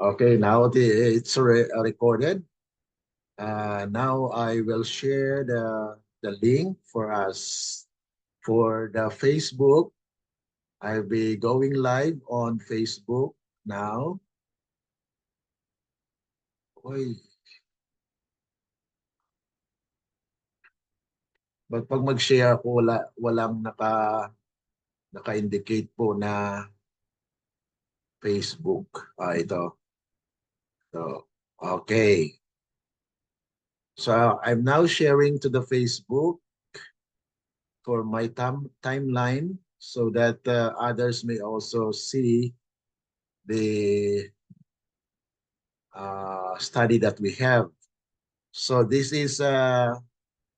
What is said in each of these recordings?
Okay, now it's recorded. Now I will share the link for us for the Facebook. I'll be going live on Facebook now. Uy. But pag mag-share ako, walang naka-indicate po na Facebook. Ito. So, okay. So I'm now sharing to the Facebook for my timeline so that others may also see the study that we have. So this is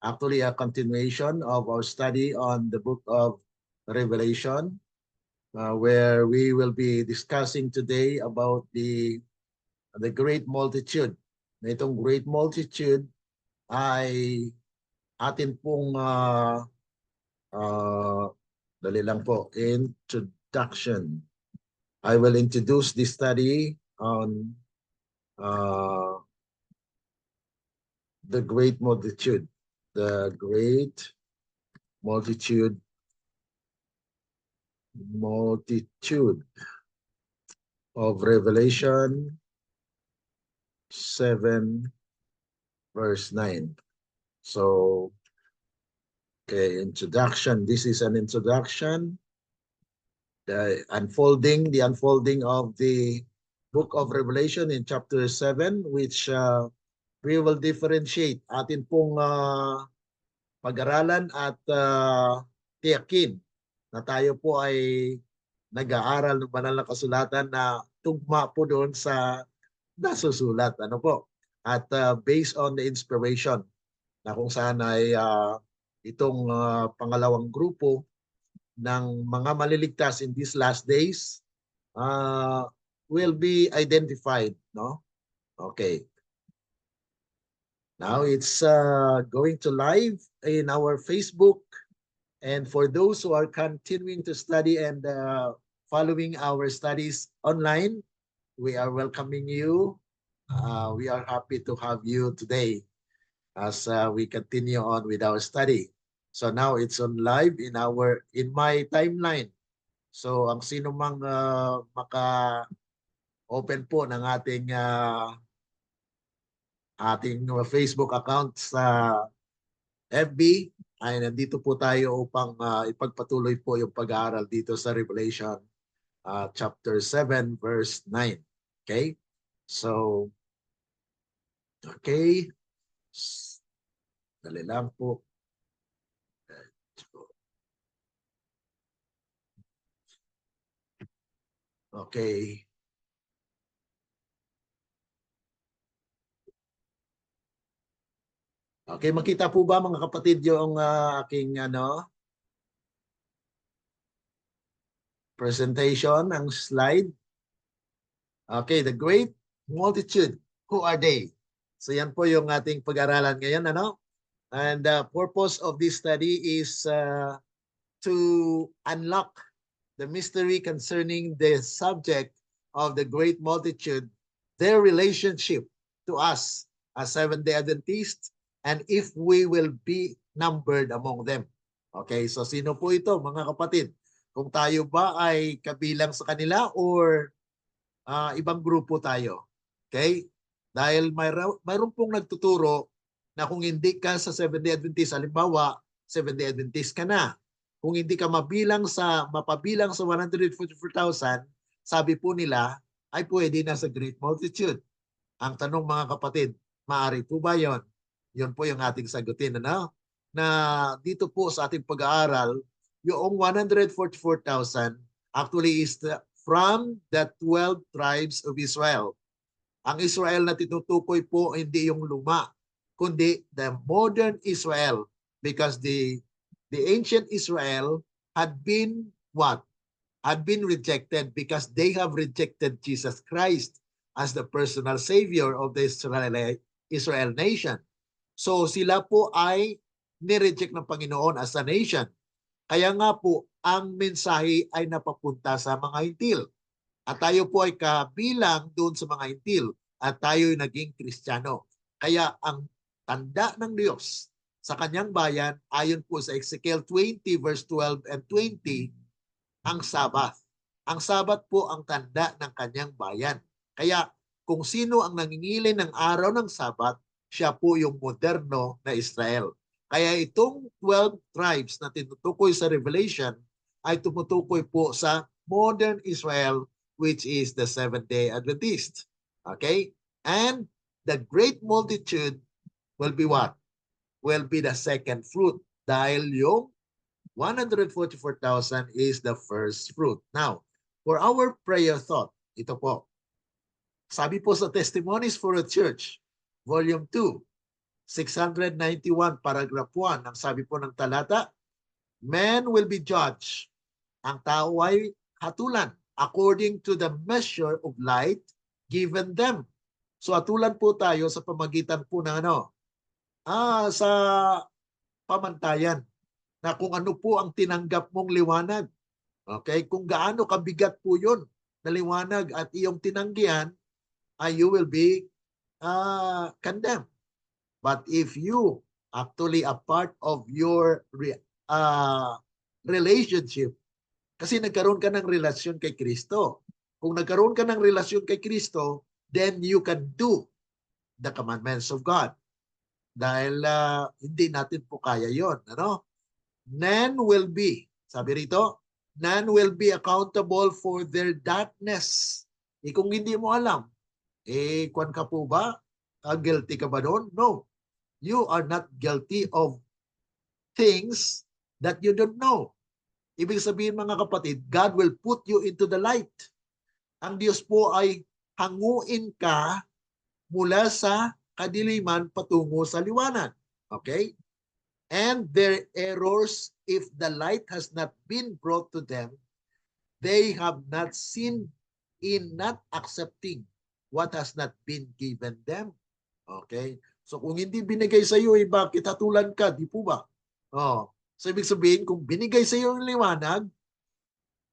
actually a continuation of our study on the book of Revelation, where we will be discussing today about the great multitude. Itong great multitude ay atin pong dali lang po, introduction. I will introduce this study on the great multitude. The great multitude of Revelation 7 verse 9. So, okay, introduction. This is an introduction. The unfolding of the book of Revelation in chapter 7, which we will differentiate. Atin pong pag-aralan at tiyakin na tayo po ay nag-aaral ng banal na kasulatan na tugma po doon sa nasusulat. Ano po? At based on the inspiration na kung saan ay itong pangalawang grupo ng mga maliligtas in these last days will be identified. No? Okay. Now it's going to live in our Facebook. And for those who are continuing to study and following our studies online, we are welcoming you. We are happy to have you today as we continue on with our study. So now it's on live in my timeline. So ang sino mang maka-open po ng ating Facebook account sa FB ay nandito po tayo upang ipagpatuloy po yung pag-aaral dito sa Revelation chapter 7 verse 9. Okay? So, okay. Dali lang po. Okay. Okay, makita po ba mga kapatid yung aking presentation, ang slide? Okay, the great multitude, who are they? So yan po yung ating pag-aralan ngayon, ano? And the purpose of this study is to unlock the mystery concerning the subject of the great multitude, their relationship to us as Seventh-day Adventists, and if we will be numbered among them. Okay, so sino po ito, mga kapatid? Kung tayo ba ay kabilang sa kanila or ibang grupo tayo. Okay? Dahil mayroon pong nagtuturo na kung hindi ka sa Seventh-day Adventist, halimbawa, Seventh-day Adventist ka na. Kung hindi ka mapabilang sa 144,000, sabi po nila, ay pwede na sa great multitude. Ang tanong mga kapatid, maaari po ba yon? Yun po yung ating sagutin. Ano? Na dito po sa ating pag-aaral, yung 144,000 actually is from the 12 tribes of Israel. Ang Israel na tinutukoy po hindi yung luma, kundi the modern Israel, because the ancient Israel had been what? Had been rejected because they have rejected Jesus Christ as the personal savior of the Israel nation. So sila po ay nireject ng Panginoon as a nation. Kaya nga po, ang mensahe ay napapunta sa mga hintil. At tayo po ay kabilang doon sa mga Hintil at tayo ay naging Kristiyano. Kaya ang tanda ng Diyos sa kanyang bayan, ayon po sa Ezekiel 20 verse 12 and 20, ang Sabat. Ang Sabat po ang tanda ng kanyang bayan. Kaya kung sino ang nangingilin ng araw ng Sabat, siya po yung moderno na Israel. Kaya itong 12 tribes na tinutukoy sa Revelation ay tumutukoy po sa modern Israel, which is the Seventh-day Adventist. Okay? And the great multitude will be what? Will be the second fruit. Dahil yung 144,000 is the first fruit. Now, for our prayer thought, ito po. Sabi po sa Testimonies for a Church, Volume 2, 691, Paragraph 1, ang sabi po ng talata, men will be judged. Ang tao ay hatulan according to the measure of light given them. So hatulan po tayo sa pamagitan po ng sa pamantayan na kung ano po ang tinanggap mong liwanag. Okay? Kung gaano kabigat po yun na liwanag at iyong tinanggihan, you will be condemned. But if you actually a part of your relationship, kasi nagkaroon ka ng relasyon kay Kristo. Kung nagkaroon ka ng relasyon kay Kristo, then you can do the commandments of God. Dahil hindi natin po kaya yon, ano? None will be, sabi rito, none will be accountable for their darkness. Kung hindi mo alam, kwan ka po ba? Guilty ka ba doon? No. You are not guilty of things that you don't know. Ibig sabihin mga kapatid, God will put you into the light. Ang Diyos po ay hanguin ka mula sa kadiliman patungo sa liwanag. Okay? And their errors, if the light has not been brought to them, they have not sinned in not accepting what has not been given them. Okay? So kung hindi binigay sa iyo, bakit hatulan ka? Di po ba? So ibig sabihin, kung binigay sa iyo yung liwanag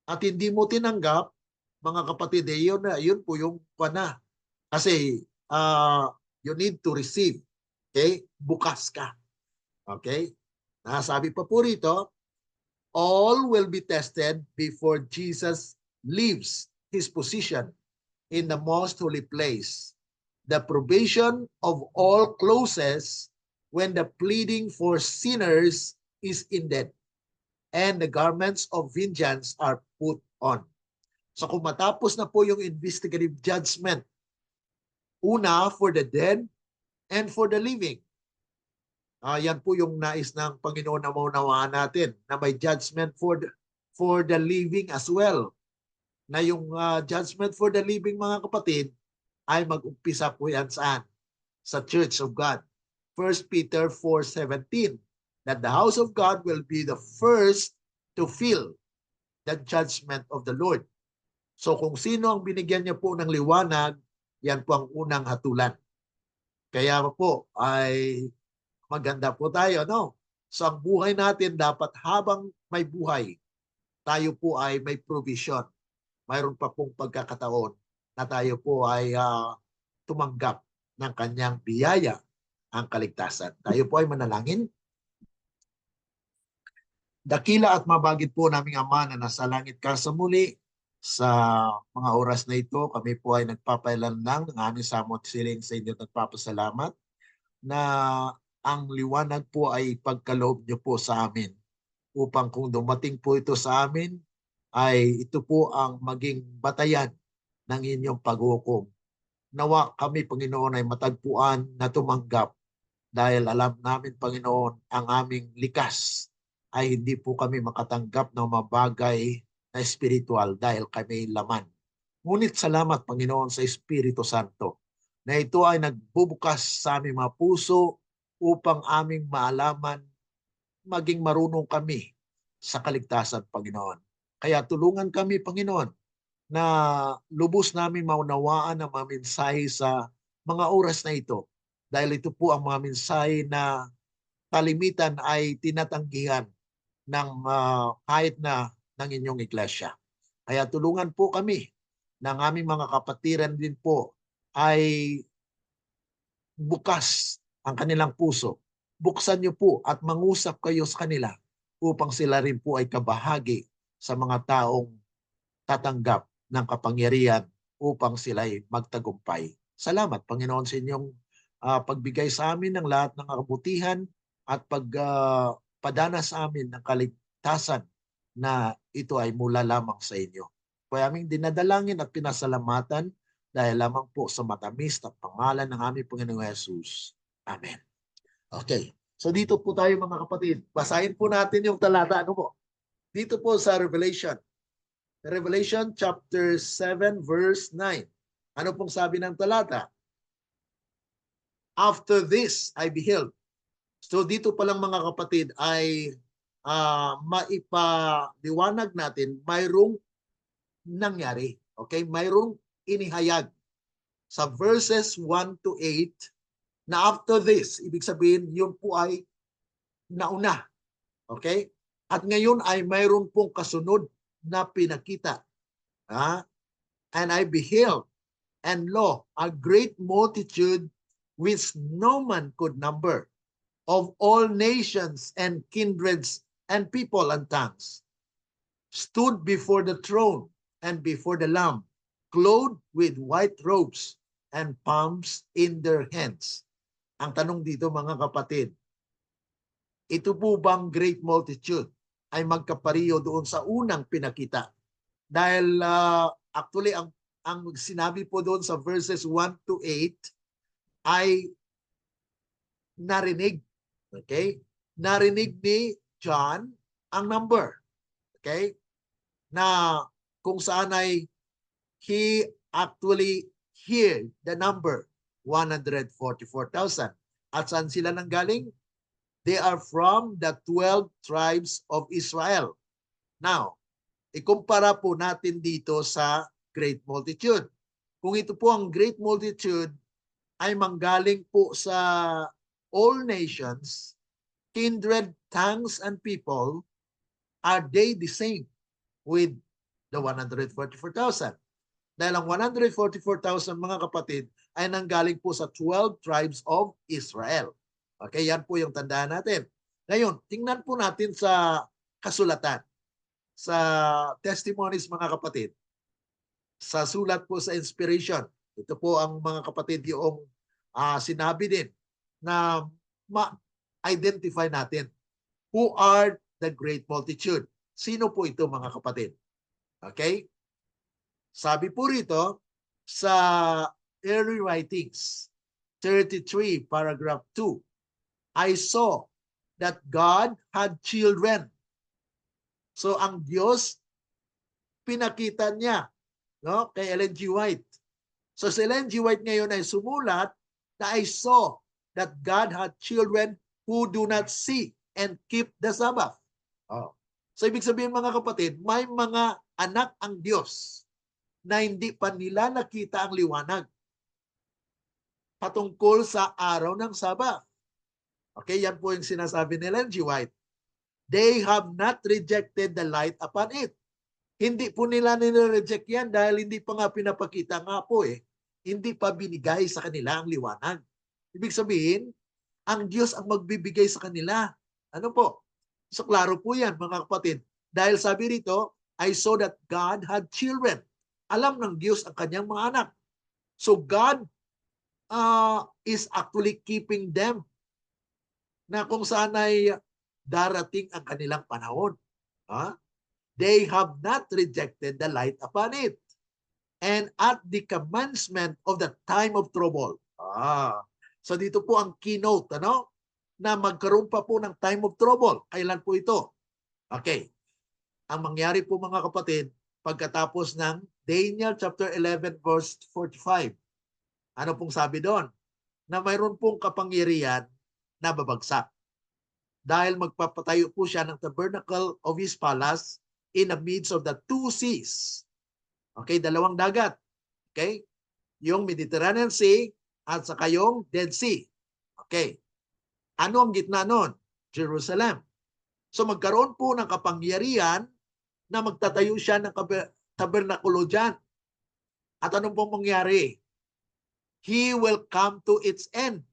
at hindi mo tinanggap, mga kapatid, yun po yung pana. Kasi you need to receive. Okay? Bukas ka. Okay? Sabi pa po rito, all will be tested before Jesus leaves his position in the most holy place. The probation of all closes when the pleading for sinners is ended and the garments of vengeance are put on. So kung matapos na po yung investigative judgment, una for the dead and for the living. Yan po yung nais ng Panginoon na maunawaan natin na may judgment for the living as well. Na yung judgment for the living, mga kapatid, ay mag-umpisa po yan saan? Sa Church of God. 1 Peter 4:17, that the house of God will be the first to feel the judgment of the Lord. So kung sino ang binigyan niya po ng liwanag, yan po ang unang hatulan. Kaya po ay maganda po tayo, no? So ang buhay natin dapat habang may buhay, tayo po ay may provision. Mayroon pa pong pagkakataon na tayo po ay tumanggap ng kanyang biyaya, ang kaligtasan. Tayo po ay manalangin. Dakila at mabagit po naming Ama na nasa langit ka sa muli, sa mga oras na ito, kami po ay nagpapailanlang ng aming samot siling sa inyo, nagpapasalamat na ang liwanag po ay pagkaloob niyo po sa amin upang kung dumating po ito sa amin, ay ito po ang maging batayan ng inyong paghukom. Nawa kami, Panginoon, ay matagpuan na tumanggap dahil alam namin, Panginoon, ang aming likas ay hindi po kami makatanggap ng mga bagay na espiritual dahil kami laman. Ngunit salamat, Panginoon, sa Espiritu Santo na ito ay nagbubukas sa aming mga puso upang aming maalaman, maging marunong kami sa kaligtasan, Panginoon. Kaya tulungan kami, Panginoon, na lubos namin maunawaan ang mga mensahe sa mga oras na ito. Dahil ito po ang mga mensahe na kalimitan ay tinatanggihan ng kahit na ng inyong iglesia. Kaya tulungan po kami ng aming mga kapatiran din po ay bukas ang kanilang puso. Buksan niyo po at mangusap kayo sa kanila upang sila rin po ay kabahagi sa mga taong tatanggap ng kapangyarihan upang sila ay magtagumpay. Salamat, Panginoon, sa inyong pagbigay sa amin ng lahat ng kabutihan at pagpadana sa amin ng kaligtasan na ito ay mula lamang sa inyo. Kaya aming dinadalangin at pinasalamatan dahil lamang po sa matamis na pangalan ng aming Panginoong Jesus. Amen. Okay. So dito po tayo mga kapatid. Basahin po natin yung talata. Ano po? Dito po sa Revelation. Revelation chapter 7 verse 9. Ano pong sabi ng talata? After this I beheld. So dito pa lang mga kapatid ay maipaliwanag natin mayroong nangyari. Okay? Mayroong inihayag sa verses 1 to 8 na after this, ibig sabihin yun po ay nauna. Okay? At ngayon ay mayroon pong kasunod na pinakita. And I beheld, and lo, a great multitude which no man could number, of all nations and kindreds and people and tongues, stood before the throne and before the Lamb, clothed with white robes and palms in their hands. Ang tanong dito mga kapatid, ito po bang great multitude ay magkapariyo doon sa unang pinakita? Dahil actually ang sinabi po doon sa verses 1 to 8 ay narinig. Okay? Narinig ni John ang number. Okay? Na kung saan ay he actually heard the number 144,000. At saan sila nanggaling? They are from the 12 tribes of Israel. Now, ikumpara po natin dito sa great multitude. Kung ito po ang great multitude ay manggaling po sa all nations, kindred, tongues, and people, are they the same with the 144,000? Dahil ang 144,000 mga kapatid ay nanggaling po sa 12 tribes of Israel. Okay, yan po yung tandaan natin. Ngayon, tingnan po natin sa kasulatan, sa testimonies mga kapatid, sa sulat po sa inspiration. Ito po ang mga kapatid yung sinabi din na ma-identify natin who are the great multitude. Sino po ito mga kapatid? Okay? Sabi po rito sa early writings, 33 paragraph 2, I saw that God had children. So ang Diyos, pinakita niya, no, kay Ellen G. White. So si Ellen G. White ngayon ay sumulat na I saw that God had children who do not see and keep the Sabbath. Oh. So ibig sabihin mga kapatid, may mga anak ang Diyos na hindi pa nila nakita ang liwanag patungkol sa araw ng Sabbath. Okay, yan po yung sinasabi ni Ellen G. White. They have not rejected the light upon it. Hindi po nila nire-reject yan dahil hindi pa nga pinapakita nga po eh. Hindi pa binigay sa kanila ang liwanag. Ibig sabihin, ang Diyos ang magbibigay sa kanila. Ano po? So klaro po yan mga kapatid. Dahil sabi rito, I saw that God had children. Alam ng Diyos ang kanyang mga anak. So God is actually keeping them na kung saan ay darating ang kanilang panahon. They have not rejected the light upon it. And at the commencement of the time of trouble. So dito po ang keynote, ano? Na magkaroon pa po ng time of trouble. Kailan po ito? Okay. Ang mangyari po mga kapatid, pagkatapos ng Daniel chapter 11 verse 45. Ano pong sabi doon? Na mayroon pong kapangyarihan na babagsak. Dahil magpapatayo po siya ng tabernacle of his palace in the midst of the two seas. Okay, dalawang dagat. Okay? Yung Mediterranean Sea at saka yung Dead Sea. Okay. Ano ang gitna nun? Jerusalem. So magkaroon po ng kapangyarihan na magtatayo siya ng tabernakulo dyan. At anong pong mangyari? He will come to its end.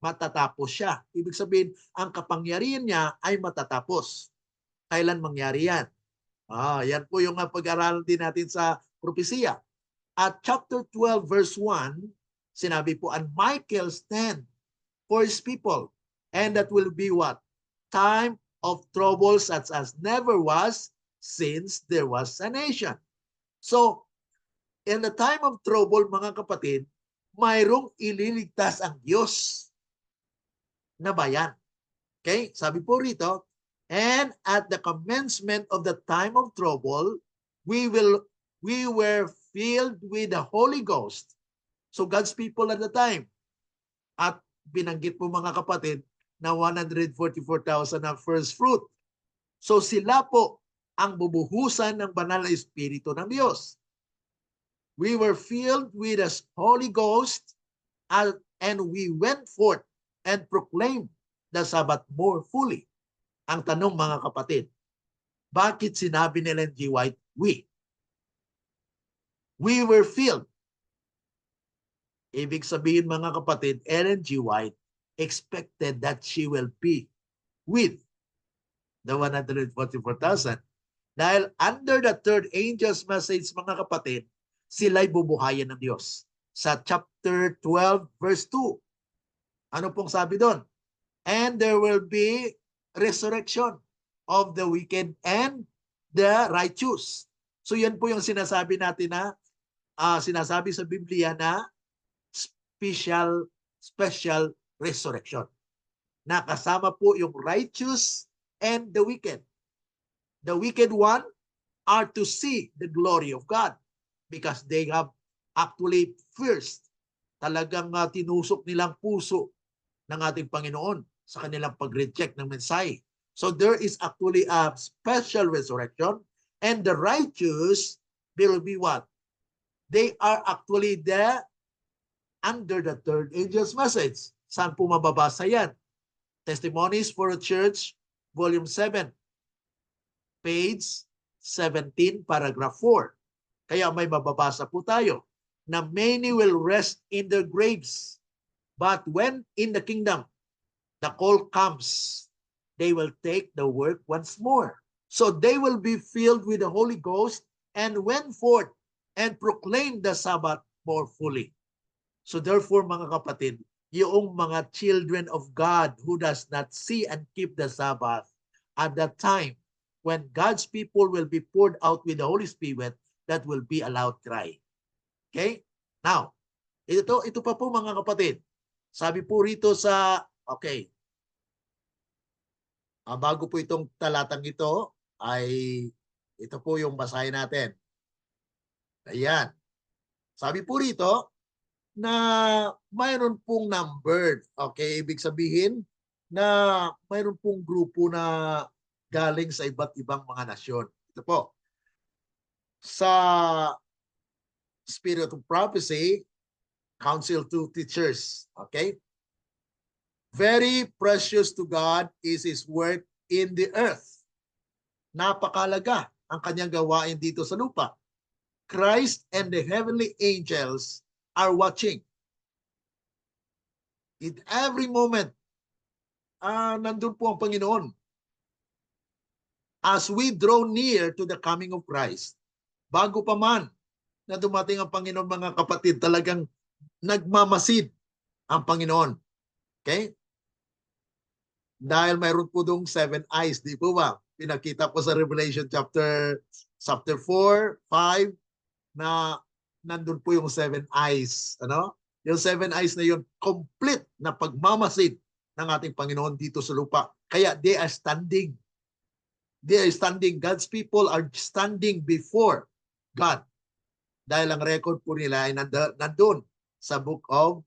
Matatapos siya. Ibig sabihin, ang kapangyarihan niya ay matatapos. Kailan mangyari yan? Yan po yung pag-aralan din natin sa propesiya. At chapter 12 verse 1, sinabi po, and Michael stand for his people. And that will be what? Time of trouble such as never was since there was a nation. So, in the time of trouble, mga kapatid, mayroong ililigtas ang Diyos na bayan. Okay? Sabi po rito, and at the commencement of the time of trouble, we were filled with the Holy Ghost. So God's people at the time. At binanggit po mga kapatid na 144,000 na first fruit. So sila po ang bubuhusan ng banal na Espiritu ng Diyos. We were filled with the Holy Ghost and we went forth and proclaimed the Sabbath more fully. Ang tanong mga kapatid, bakit sinabi ni Ellen G. White, we? We were filled. Ibig sabihin mga kapatid, Ellen G. White expected that she will be with the 144,000. Dahil under the third angel's message mga kapatid, sila'y bubuhayin ng Diyos. Sa chapter 12 verse 2. Ano pong sabi doon? And there will be resurrection of the wicked and the righteous. So yan po yung sinasabi natin na sinasabi sa Biblia na special resurrection. Nakasama po yung righteous and the wicked. The wicked one are to see the glory of God because they have actually first talagang tinusok nilang puso ng ating Panginoon sa kanilang pag-reject ng mensahe. So there is actually a special resurrection and the righteous will be what? They are actually under the third angel's message. Saan po mababasa yan? Testimonies for a Church, Volume 7, page 17, paragraph 4. Kaya may mababasa po tayo na many will rest in their graves. But when in the kingdom, the call comes, they will take the work once more. So they will be filled with the Holy Ghost and went forth and proclaimed the Sabbath more fully. So therefore, mga kapatid, yung mga children of God who does not see and keep the Sabbath at that time, when God's people will be poured out with the Holy Spirit, that will be a loud cry. Okay? Now, ito pa po mga kapatid. Sabi po rito sa, okay, bago po itong talatang ito, ay ito po yung basahin natin. Ayan. Sabi po rito na mayroon pong numbered. Okay, ibig sabihin na mayroon pong grupo na galing sa iba't ibang mga nasyon. Ito po. Sa Spirit of Prophecy, Council to Teachers. Okay? Very precious to God is His work in the earth. Napakalaga ang kanyang gawain dito sa lupa. Christ and the heavenly angels are watching. In every moment, nandun po ang Panginoon. As we draw near to the coming of Christ, bago pa man na dumating ang Panginoon, mga kapatid, talagang nagmamasid ang Panginoon. Okay? Dahil mayroon po dong 7 eyes, di po ba? Pinakita po sa Revelation chapter 4, 5, na nandun po yung 7 eyes. Ano? Yung 7 eyes na yun, complete na pagmamasid ng ating Panginoon dito sa lupa. Kaya they are standing. They are standing. God's people are standing before God. Dahil ang record po nila ay nandun sa book of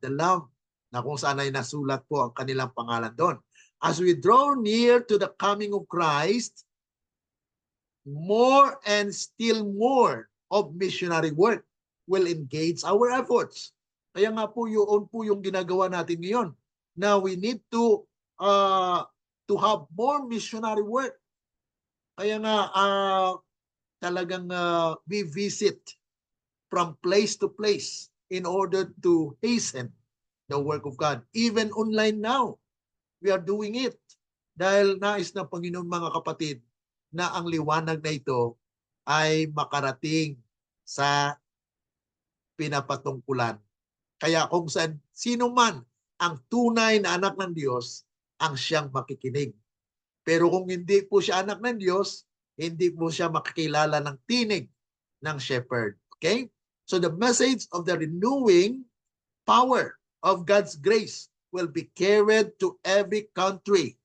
the Lamb, na kung saan ay nasulat po ang kanilang pangalan doon. As we draw near to the coming of Christ, more and still more of missionary work will engage our efforts. Kaya nga po yun po yung ginagawa natin ngayon. Now we need to have more missionary work. Kaya nga talagang we visit from place to place in order to hasten the work of God. Even online now, we are doing it. Dahil nais ng Panginoon mga kapatid na ang liwanag na ito ay makarating sa pinapatungkulan. Kaya kung sino man ang tunay na anak ng Diyos, ang siyang makikinig. Pero kung hindi po siya anak ng Diyos, hindi po siya makikilala ng tinig ng shepherd. Okay? So the message of the renewing power of God's grace will be carried to every country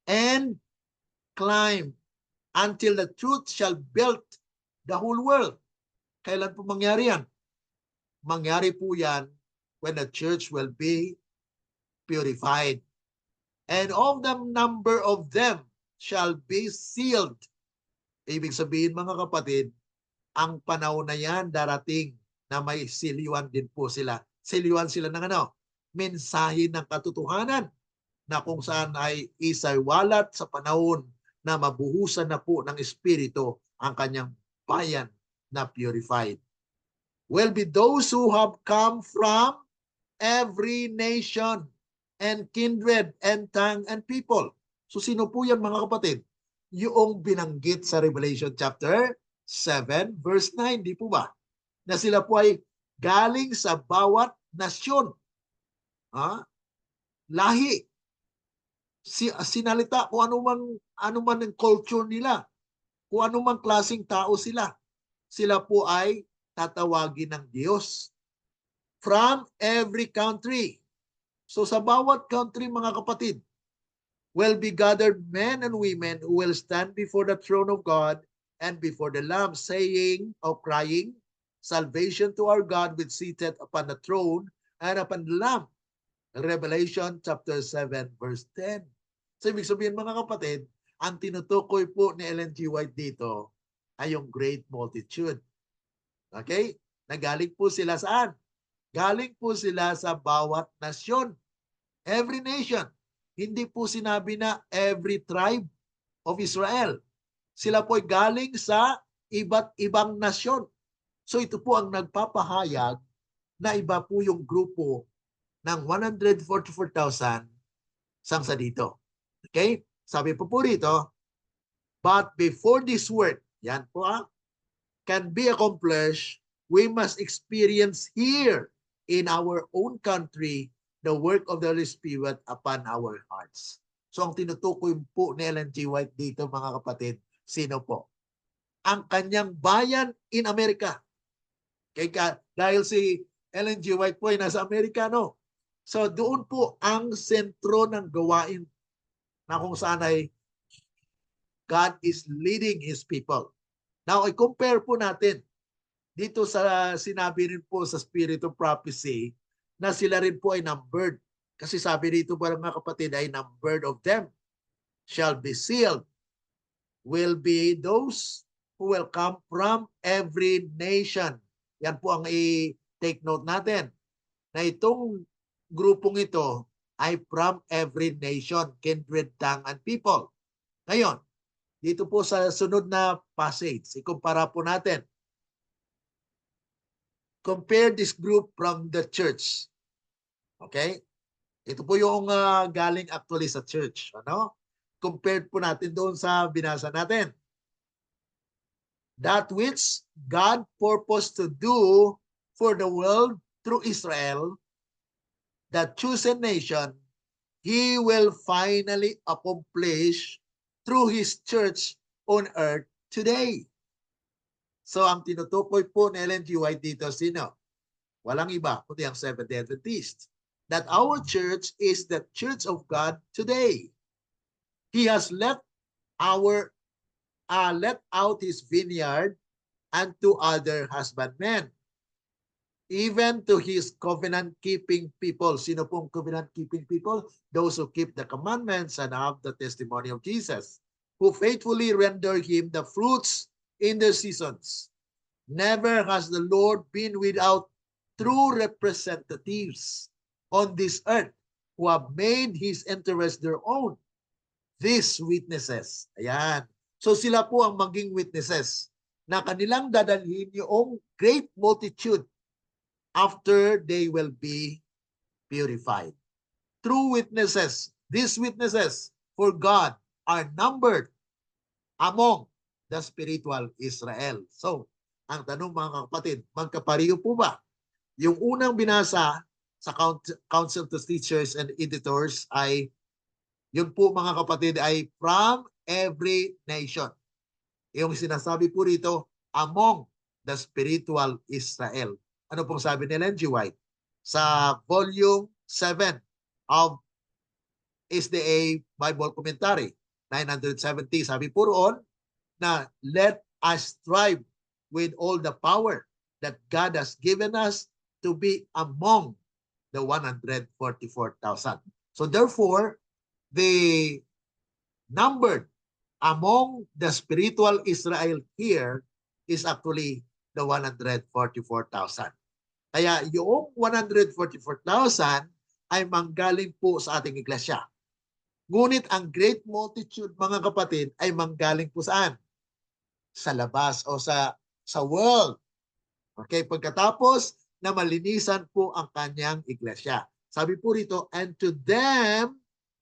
and climb until the truth shall build the whole world. Kailan po mangyari yan? Mangyari po yan when the church will be purified. And of the number of them shall be sealed. Ibig sabihin mga kapatid, ang panahon na yan darating na may siliwan din po sila. Siliwan sila ng ano? Mensahe ng katotohanan na kung saan ay isaywalat sa panahon na mabuhusan na po ng Espiritu ang kanyang bayan na purified. Will be those who have come from every nation and kindred and tongue and people. So sino po yan mga kapatid? Yung binanggit sa Revelation chapter 7 verse 9, di po ba? Na sila po ay galing sa bawat nasyon. Lahi. Sinalita kung ano man ang culture nila, kung ano man klaseng tao sila. Sila po ay tatawagin ng Diyos. From every country. So sa bawat country mga kapatid, will be gathered men and women who will stand before the throne of God and before the Lamb, saying or crying, salvation to our God which seated upon the throne and upon the Lamb. Revelation chapter 7 verse 10. So ibig sabihin mga kapatid, ang tinutukoy po ni Ellen G. White dito ay yung great multitude. Okay? Nagaling po sila saan? Galing po sila sa bawat nasyon. Every nation. Hindi po sinabi na every tribe of Israel. Sila po ay galing sa iba't ibang nasyon. So ito po ang nagpapahayag na iba po yung grupo ng 144,000 sa dito. Okay? Sabi po rito, but before this work, yan po can be accomplished, we must experience here in our own country the work of the Holy Spirit upon our hearts. So ang tinutukoy po ni Ellen G. White dito mga kapatid, sino po? Ang kanyang bayan in Amerika. Kaya dahil si Ellen G. White po ay nasa Amerika, no? So doon po ang sentro ng gawain na kung saan ay God is leading His people. Now, i-compare po natin dito sa sinabi rin po sa Spirit of Prophecy na sila rin po ay numbered. Kasi sabi dito mga kapatid ay numbered of them shall be sealed. Will be those who will come from every nation. Yan po ang i-take note natin. Na itong grupong ito ay from every nation, kindred, tongue, and people. Ngayon, dito po sa sunod na passage, ikumpara po natin. Compare this group from the church. Okay? Ito po yung galing actually sa church. Ano? Compared po natin doon sa binasa natin. That which God purposed to do for the world through Israel, the chosen nation, He will finally accomplish through His church on earth today. So ang tinutukoy po ni Ellen G. White dito, sino? Walang iba, kundi ang Seventh-day Adventist. That our church is the church of God today. He has let out His vineyard unto other husbandmen, even to His covenant-keeping people. Sino pong covenant-keeping people? Those who keep the commandments and have the testimony of Jesus, who faithfully render Him the fruits in their seasons. Never has the Lord been without true representatives on this earth who have made His interest their own. These witnesses. Ayan. So sila po ang maging witnesses na kanilang dadalhin yung great multitude after they will be purified. True witnesses, these witnesses for God are numbered among the spiritual Israel. So, ang tanong mga kapatid, magkapariho po ba? Yung unang binasa sa Council to Teachers and Editors ay, yun po mga kapatid ay from every nation. Yung sinasabi po rito, among the spiritual Israel. Ano pong sabi ni Ellen G. White? Sa volume 7 of SDA Bible Commentary, 970, sabi po roon na let us strive with all the power that God has given us to be among the 144,000. So therefore, the numbered among the spiritual Israel here is actually the 144,000. Kaya yung 144,000 ay manggaling po sa ating iglesia. Ngunit ang great multitude, mga kapatid, ay manggaling po saan? Sa labas o sa world. Okay, pagkatapos na malinisan po ang kanyang iglesia. Sabi po rito, and to them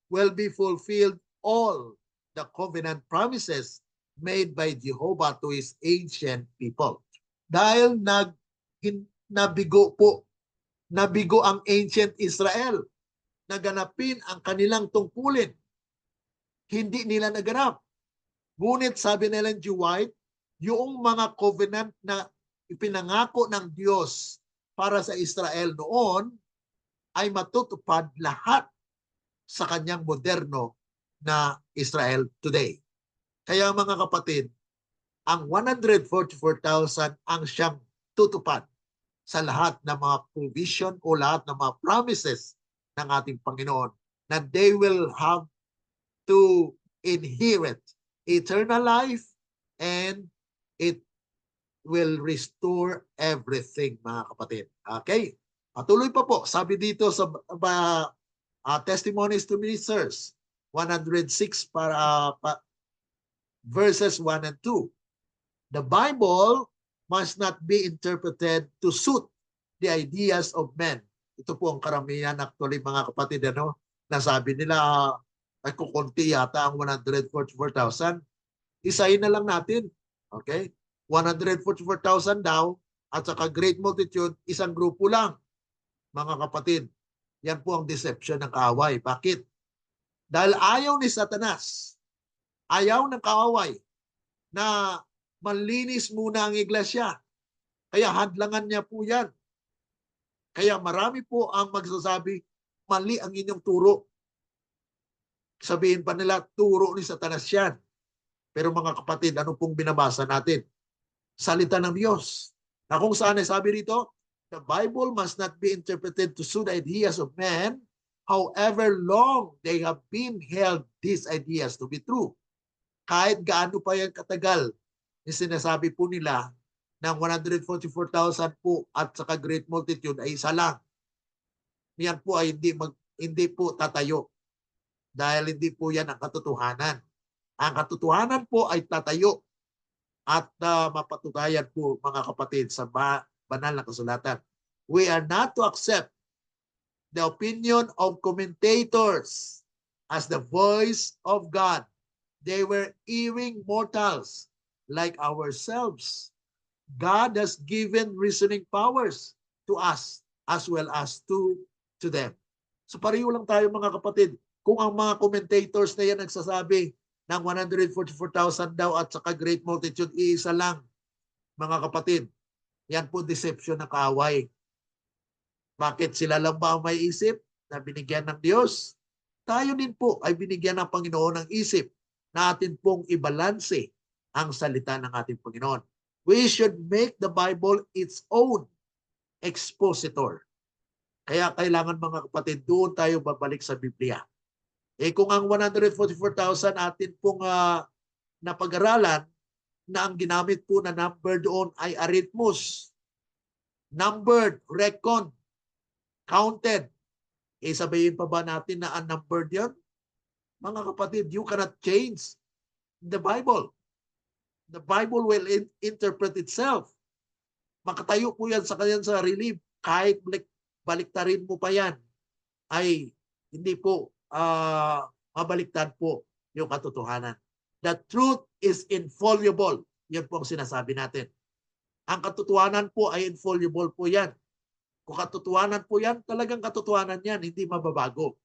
will be fulfilled all the covenant promises made by Jehovah to His ancient people. Dahil nabigo ang ancient Israel, naganapin ang kanilang tungkulin. Hindi nila naganap. Ngunit sabi ni Ellen G. White, yung mga covenant na ipinangako ng Diyos para sa Israel noon ay matutupad lahat sa kanyang moderno na Israel today. Kaya mga kapatid, ang 144,000 ang siyang tutupad sa lahat ng mga provision o lahat ng mga promises ng ating Panginoon na they will have to inherit eternal life and it will restore everything, mga kapatid. Okay? Patuloy pa po. Sabi dito sa Testimonies to Ministers, 106 verses 1 and 2. The Bible must not be interpreted to suit the ideas of men. Ito po ang karamihan actually, mga kapatid, nasabi nila ay kukunti yata ang 144,000. Isahin na lang natin. Okay? 144,000 daw at saka great multitude, isang grupo lang. Mga kapatid, yan po ang deception ng kaaway. Bakit? Dahil ayaw ni Satanas, ayaw ng kaaway na malinis muna ang iglesia. Kaya hadlangan niya po yan. Kaya marami po ang magsasabi, mali ang inyong turo. Sabihin pa nila, turo ni Satanas yan. Pero mga kapatid, ano pong binabasa natin? Salita ng Diyos. Na kung saan ay sabi rito, the Bible must not be interpreted to suit the ideas of men, however long they have been held these ideas to be true. Kahit gaano pa yan katagal, yung sinasabi po nila ng 144,000 po at saka great multitude ay isa lang. Yan po ay hindi po tatayo dahil hindi po yan ang katotohanan. Ang katotohanan po ay tatayo at mapatunayan po, mga kapatid, sa banal na kasulatan. We are not to accept the opinion of commentators as the voice of God. They were erring mortals like ourselves. God has given reasoning powers to us as well as to them. So pareho lang tayo, mga kapatid. Kung ang mga commentators na yan nagsasabi ng 144,000 daw at saka great multitude, iisa lang, mga kapatid, yan po deception ng kaaway. Bakit sila lang ba ang may isip na binigyan ng Diyos? Tayo din po ay binigyan ng Panginoon ng isip na atin pong ibalanse ang salita ng ating Panginoon. We should make the Bible its own expositor. Kaya kailangan, mga kapatid, doon tayo babalik sa Biblia. Kung ang 144,000 atin pong napag-aralan na ang ginamit po na number doon ay arithmos, numbered, reckoned, counted, sabihin pa ba natin na unnumbered yun? Mga kapatid, you cannot change the Bible. The Bible will interpret itself. Makatayo po yan sa kanyang sarili. Kahit baliktarin mo pa yan, ay hindi po mabaliktad po yung katotohanan. The truth is infallible. Yan po ang sinasabi natin. Ang katotohanan po ay infallible po yan. Kung katotohanan po yan, talagang katotohanan yan, hindi mababago.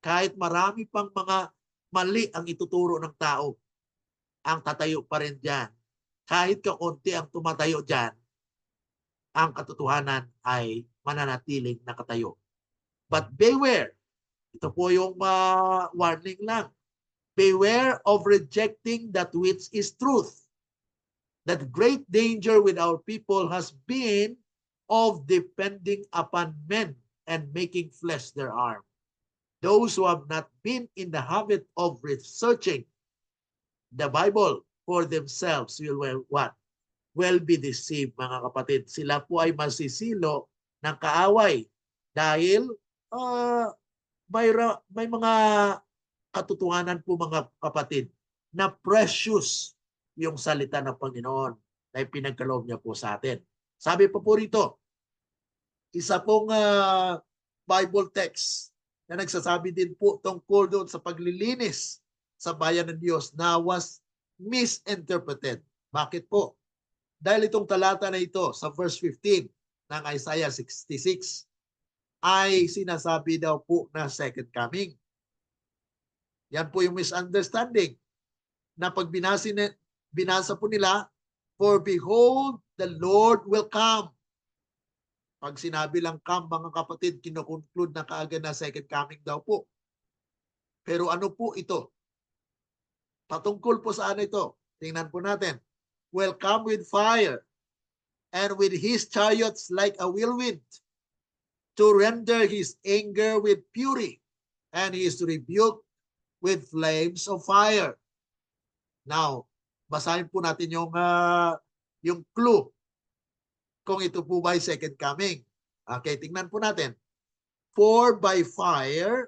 Kahit marami pang mga mali ang ituturo ng tao, ang tatayo pa rin dyan. Kahit kaunti ang tumatayo dyan, ang katotohanan ay mananatiling nakatayo. But beware, ito po yung warning lang. Beware of rejecting that which is truth. That great danger with our people has been of depending upon men and making flesh their arm. Those who have not been in the habit of researching the Bible for themselves will what? Will be deceived, mga kapatid. Sila po ay masisilo ng kaaway dahil may mga katotohanan po, mga kapatid, na precious yung salita ng Panginoon na pinagkaloob niya po sa atin. Sabi pa po rito, isa pong Bible text na nagsasabi din po tungkol doon sa paglilinis sa bayan ng Diyos na was misinterpreted. Bakit po? Dahil itong talata na ito sa verse 15 ng Isaiah 66 ay sinasabi daw po na second coming. Yan po yung misunderstanding na pag binasa po nila, for behold, the Lord will come. Pag sinabi lang come, mga kapatid, kinoconclude na kaagad na second coming daw po. Pero ano po ito? Patungkol po saan ito? Tingnan po natin. Will come with fire and with his chariots like a whirlwind to render his anger with fury and his rebuke with flames of fire. Now, basahin po natin yung clue kung ito po ba ay second coming. Okay, tingnan po natin. For by fire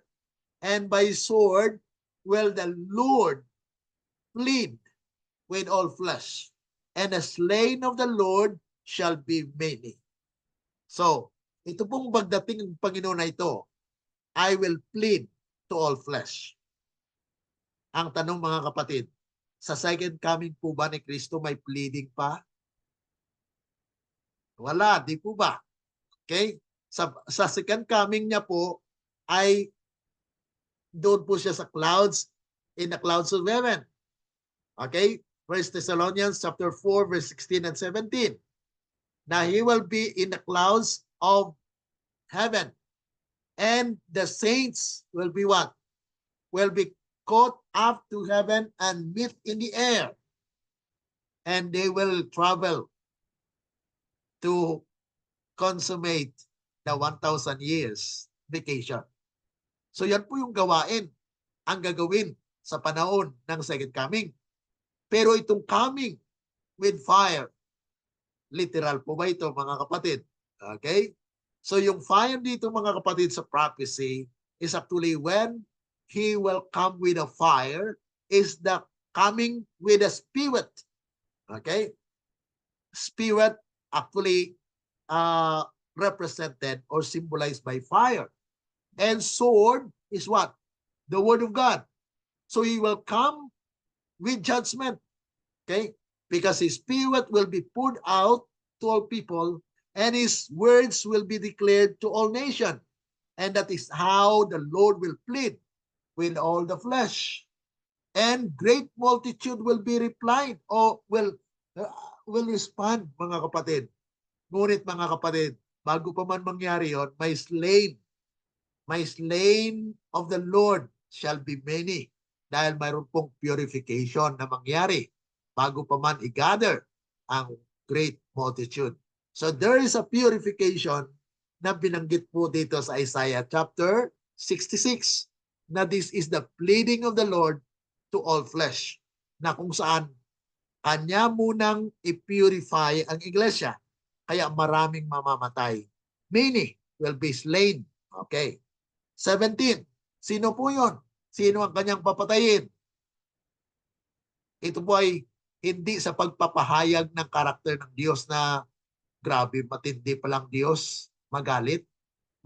and by sword will the Lord plead with all flesh, and the slain of the Lord shall be many. So, ito pong pagdating ng Panginoon na ito, I will plead to all flesh. Ang tanong, mga kapatid, sa second coming po ba ni Kristo may pleading pa? Wala, di po ba? Okay? Sa second coming niya po ay doon po siya sa clouds, in the clouds of heaven. Okay? 1 Thessalonians chapter 4 verse 16 and 17. Now he will be in the clouds of heaven. And the saints will be what? Will be caught up to heaven and meet in the air. And they will travel to consummate the 1,000 years vacation. So yan po yung gawain ang gagawin sa panahon ng second coming. Pero itong coming with fire, literal po ba ito, mga kapatid? Okay? So yung fire dito, mga kapatid, sa prophecy is actually when he will come with a fire, is the coming with a spirit. Okay? Spirit actually represented or symbolized by fire. And sword is what? The word of God. So he will come with judgment. Okay? Because his spirit will be poured out to all people and his words will be declared to all nations. And that is how the Lord will plead with all the flesh. And great multitude will be replied or will respond, mga kapatid. Ngunit, mga kapatid, bago pa man mangyari yon, may slain of the Lord shall be many. Dahil mayroon pong purification na mangyari bago pa man i-gather ang great multitude. So there is a purification na binanggit po dito sa Isaiah chapter 66 na this is the pleading of the Lord to all flesh, na kung saan kanya munang i-purify ang iglesia kaya maraming mamamatay. Many will be slain. Okay. 17. Sino po yon? Sino ang kanyang papatayin? Ito po ay Hindi sa pagpapahayag ng karakter ng Diyos na grabe, matindi palang Diyos, magalit.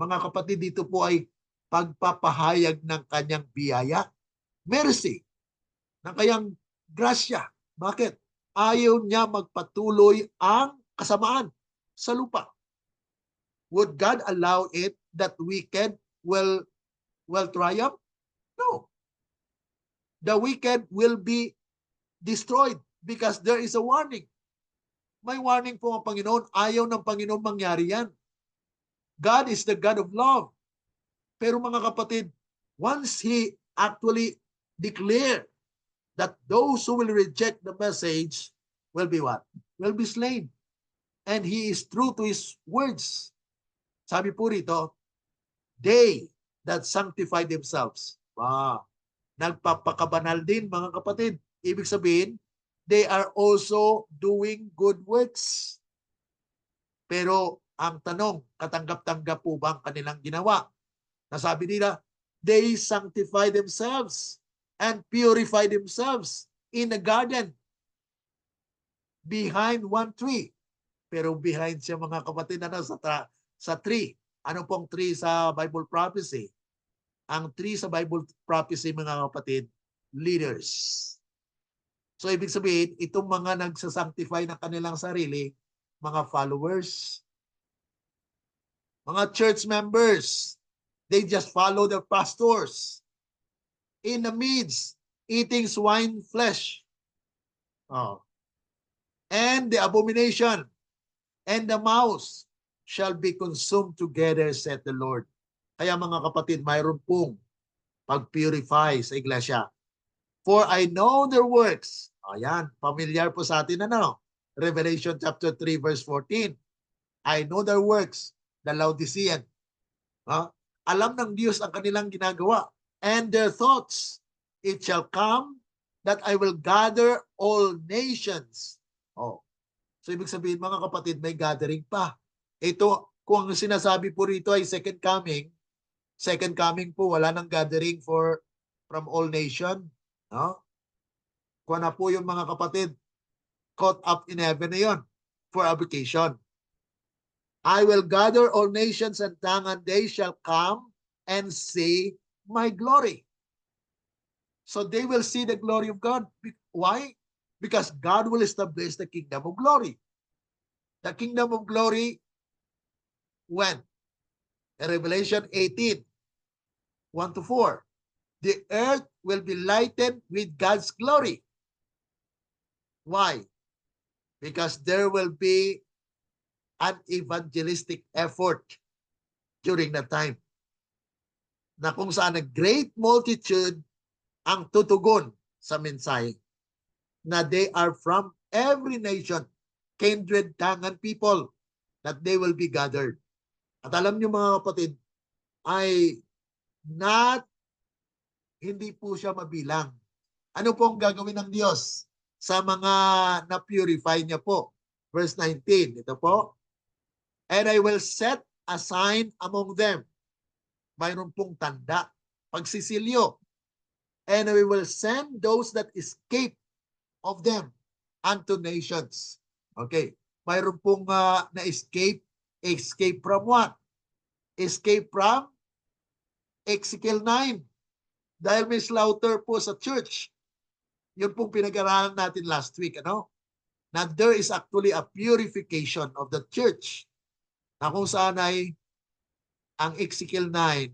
Mga kapatid, dito po ay pagpapahayag ng kanyang biyaya, mercy, ng kanyang grasya. Bakit? Ayaw niya magpatuloy ang kasamaan sa lupa. Would God allow it that wicked will triumph? No. The wicked will be destroyed because there is a warning. May warning po ang Panginoon. Ayaw ng Panginoon mangyari yan. God is the God of love. Pero mga kapatid, once He actually declared that those who will reject the message will be what? Will be slain. And He is true to His words. Sabi po rito, they that sanctify themselves. Wow. Nagpapakabanal din mga kapatid. Ibig sabihin, they are also doing good works. Pero ang tanong, katanggap-tanggap po ba ang kanilang ginawa? Nasabi nila, they sanctify themselves and purify themselves in a garden behind one tree. Pero behind siya mga kapatid, sa tree. Ano pong tree sa Bible prophecy? Ang tree sa Bible prophecy mga kapatid, leaders. So ibig sabihin, itong mga nagsasanctify ng kanilang sarili, mga followers, mga church members, they just follow their pastors. In the midst, eating swine flesh. Oh. And the abomination and the mouse shall be consumed together, said the Lord. Kaya mga kapatid, mayroon pong pag-purify sa iglesia. For I know their works. Ayan, familiar po sa atin ano? Revelation chapter 3 verse 14. I know their works, the Laodicean. Alam ng Diyos ang kanilang ginagawa. And their thoughts, it shall come that I will gather all nations. Oh. So ibig sabihin mga kapatid, may gathering pa. Ito, kung ang sinasabi po rito ay second coming po, wala nang gathering from all nation. No? Kung na po yung mga kapatid, caught up in heaven na yun for vacation. I will gather all nations and tongue, and they shall come and see my glory. So they will see the glory of God. Why? Because God will establish the kingdom of glory. The kingdom of glory, when? In Revelation 18, 1 to 4. The earth will be lightened with God's glory. Why? Because there will be an evangelistic effort during that time. Na kung saan a great multitude ang tutugon sa mensahe. Na they are from every nation, kindred, tongue, and people, that they will be gathered. At alam niyo mga kapatid, ay hindi po siya mabilang. Ano po ang gagawin ng Diyos sa mga na-purify niya po? Verse 19, ito po. And I will set a sign among them. Mayroon pong tanda, pagsisilyo. And we will send those that escape of them unto nations. Okay. Mayroon pong na-escape. Escape from what? Escape from Ezekiel 9. Dahil may slaughter po sa church. Yun pong pinag-aralan natin last week. Ano? Na there is actually a purification of the church. Na kung saan ay ang Ezekiel 9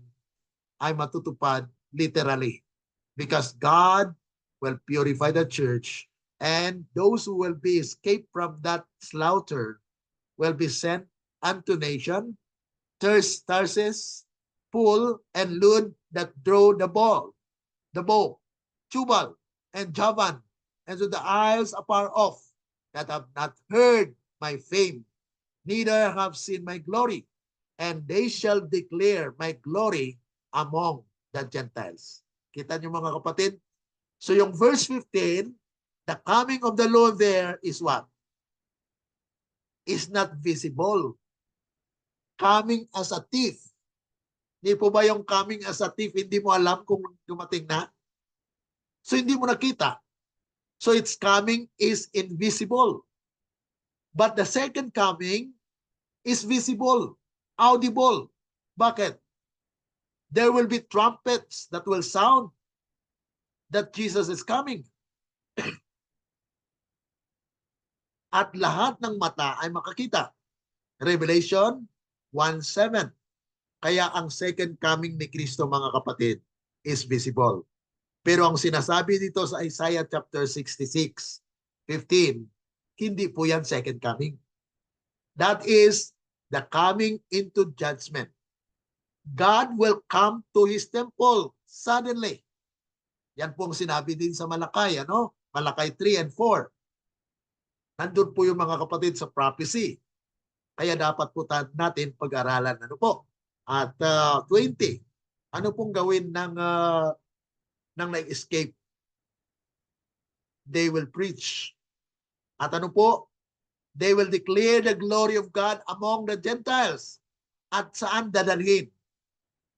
ay matutupad literally. Because God will purify the church, and those who will be escaped from that slaughter will be sent unto nation, Tarsus, Pool, and Lud that draw the bow, Tubal, and Javan, and to the isles afar off, that have not heard my fame, neither have seen my glory, and they shall declare my glory among the Gentiles. Kita niyo mga kapatid? So yung verse 15, the coming of the Lord there is what? Is not visible. Coming as a thief. Hindi po ba yung coming as a thief, hindi mo alam kung dumating na? So hindi mo nakita. So its coming is invisible. But the second coming is visible, audible. Bakit? There will be trumpets that will sound that Jesus is coming. At lahat ng mata ay makakita. Revelation 1:7. Kaya ang second coming ni Kristo, mga kapatid, is visible. Pero ang sinasabi dito sa Isaiah chapter 66:15, hindi po yan second coming. That is the coming into judgment. God will come to His temple suddenly. Yan po ang sinabi din sa Malakay, ano? Malakay 3 and 4. Nandun po yung mga kapatid sa prophecy. Kaya dapat po natin pag-aralan, ano po? At 20, ano pong gawin ng nag-escape? They will preach. At ano po? They will declare the glory of God among the Gentiles. At saan dadalhin?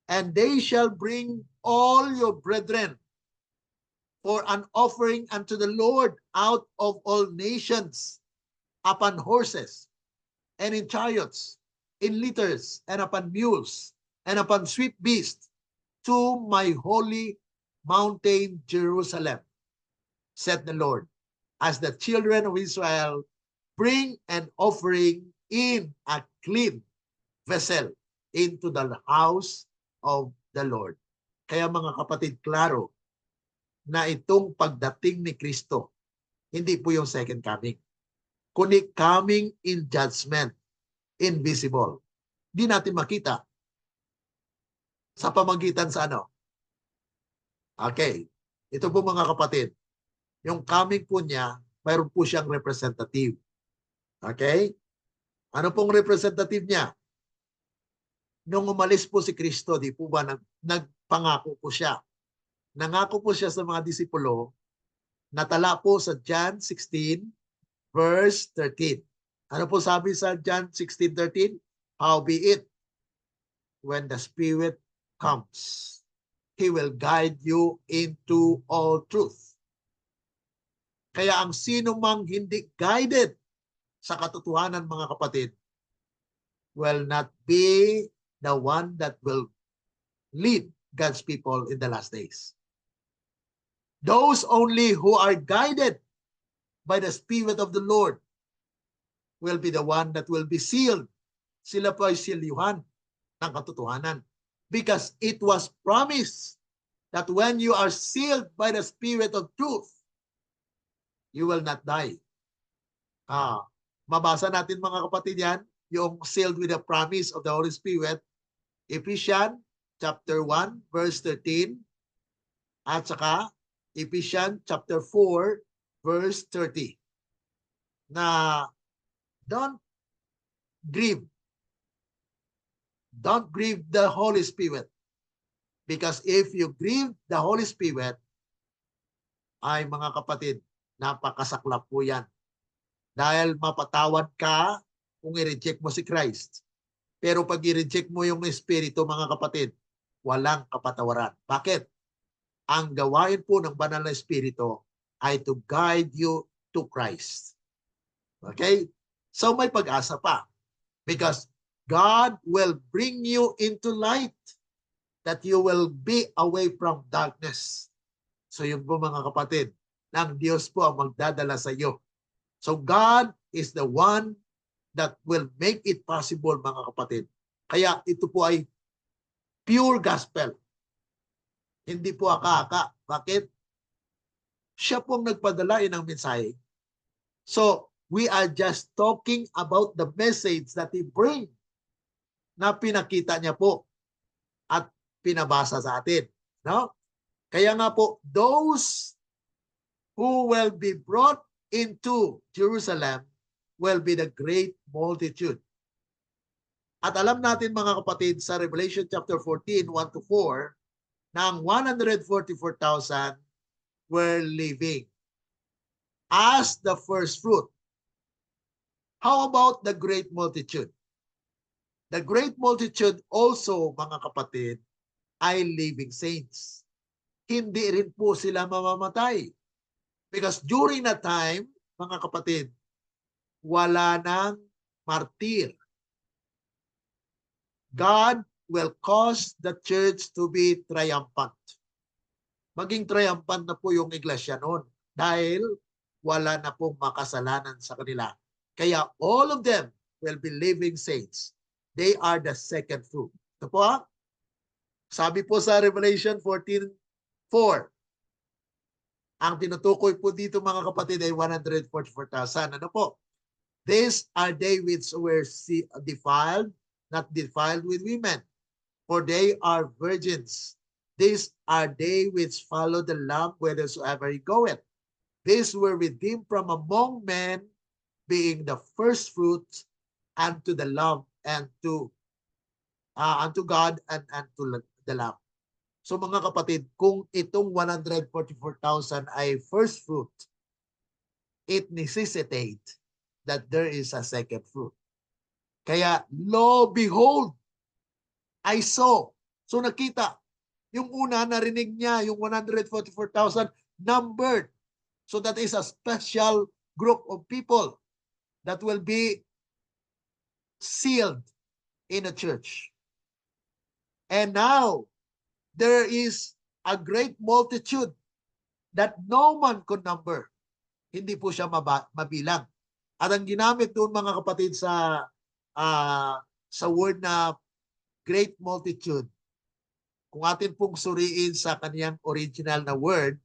And they shall bring all your brethren for an offering unto the Lord out of all nations, upon horses, and in chariots, in litters, and upon mules, and upon swift beasts, to my holy mountain Jerusalem, said the Lord, as the children of Israel bring an offering in a clean vessel into the house of the Lord. Kaya mga kapatid, klaro na itong pagdating ni Kristo, hindi po yung second coming, kundi coming in judgment, invisible. Di natin makita sa pamagitan sa ano? Okay, ito po mga kapatid, yung coming po niya, mayroon po siyang representative. Okay? Ano pong representative niya? Nung umalis po si Kristo, di po ba nagpangako po siya? Nangako po siya sa mga disipulo, natala po sa John 16 verse 13. Ano po sabi sa John 16:13? Howbeit, when the Spirit comes, He will guide you into all truth. Kaya ang sino mang hindi guided sa katotohanan, mga kapatid, will not be the one that will lead God's people in the last days. Those only who are guided by the Spirit of the Lord will be the one that will be sealed. Sila po ay silyuhan ng katotohanan. Because it was promised that when you are sealed by the Spirit of truth, you will not die. Mabasa natin, mga kapatid, yan, yung sealed with the promise of the Holy Spirit, Ephesians chapter 1 verse 13, at saka Ephesians chapter 4 verse 30, na don't grieve the Holy Spirit, because if you grieve the Holy Spirit, ay mga kapatid, napakasaklap po yan. Dahil mapatawad ka kung i-reject mo si Christ. Pero pag i-reject mo yung Espiritu, mga kapatid, walang kapatawaran. Bakit? Ang gawain po ng banal na Espiritu ay to guide you to Christ. Okay? So may pag-asa pa. Because God will bring you into light, that you will be away from darkness. So yun po, mga kapatid, ng Diyos po ang magdadala sa iyo. So God is the one that will make it possible, mga kapatid. Kaya ito po ay pure gospel. Hindi po aka-aka. Bakit? Siya pong nagpadala ng mensahe. So, we are just talking about the message that He bring, na pinakita niya po at pinabasa sa atin. No? Kaya nga po, those who will be brought into Jerusalem will be the great multitude. At alam natin, mga kapatid, sa Revelation chapter 14, 1-4, na ang 144,000 were living as the first fruit. How about the great multitude? The great multitude also, mga kapatid, ay living saints. Hindi rin po sila mamamatay. Because during that time, mga kapatid, wala nang martir. God will cause the church to be triumphant. Maging triumphant na po yung iglesia noon dahil wala na pong makasalanan sa kanila. Kaya all of them will be living saints. They are the second fruit. Ito po sabi po sa Revelation 14:4, ang tinutukoy po dito mga kapatid ay 144,000. Ano po? These are they which were defiled, not defiled with women, for they are virgins. These are they which follow the Lamb whithersoever he goeth. These were redeemed from among men, being the first fruits unto the Lamb and unto God and unto the Lamb. So mga kapatid, kung itong 144,000 ay first fruit, it necessitates that there is a second fruit. Kaya, lo, behold, I saw. So nakita, yung una narinig niya, yung 144,000 numbered. So that is a special group of people that will be sealed in a church. And now, there is a great multitude that no man could number. Hindi po siya mabilang. At ang ginamit doon mga kapatid sa word na great multitude, kung atin pong suriin sa kaniyang original na word,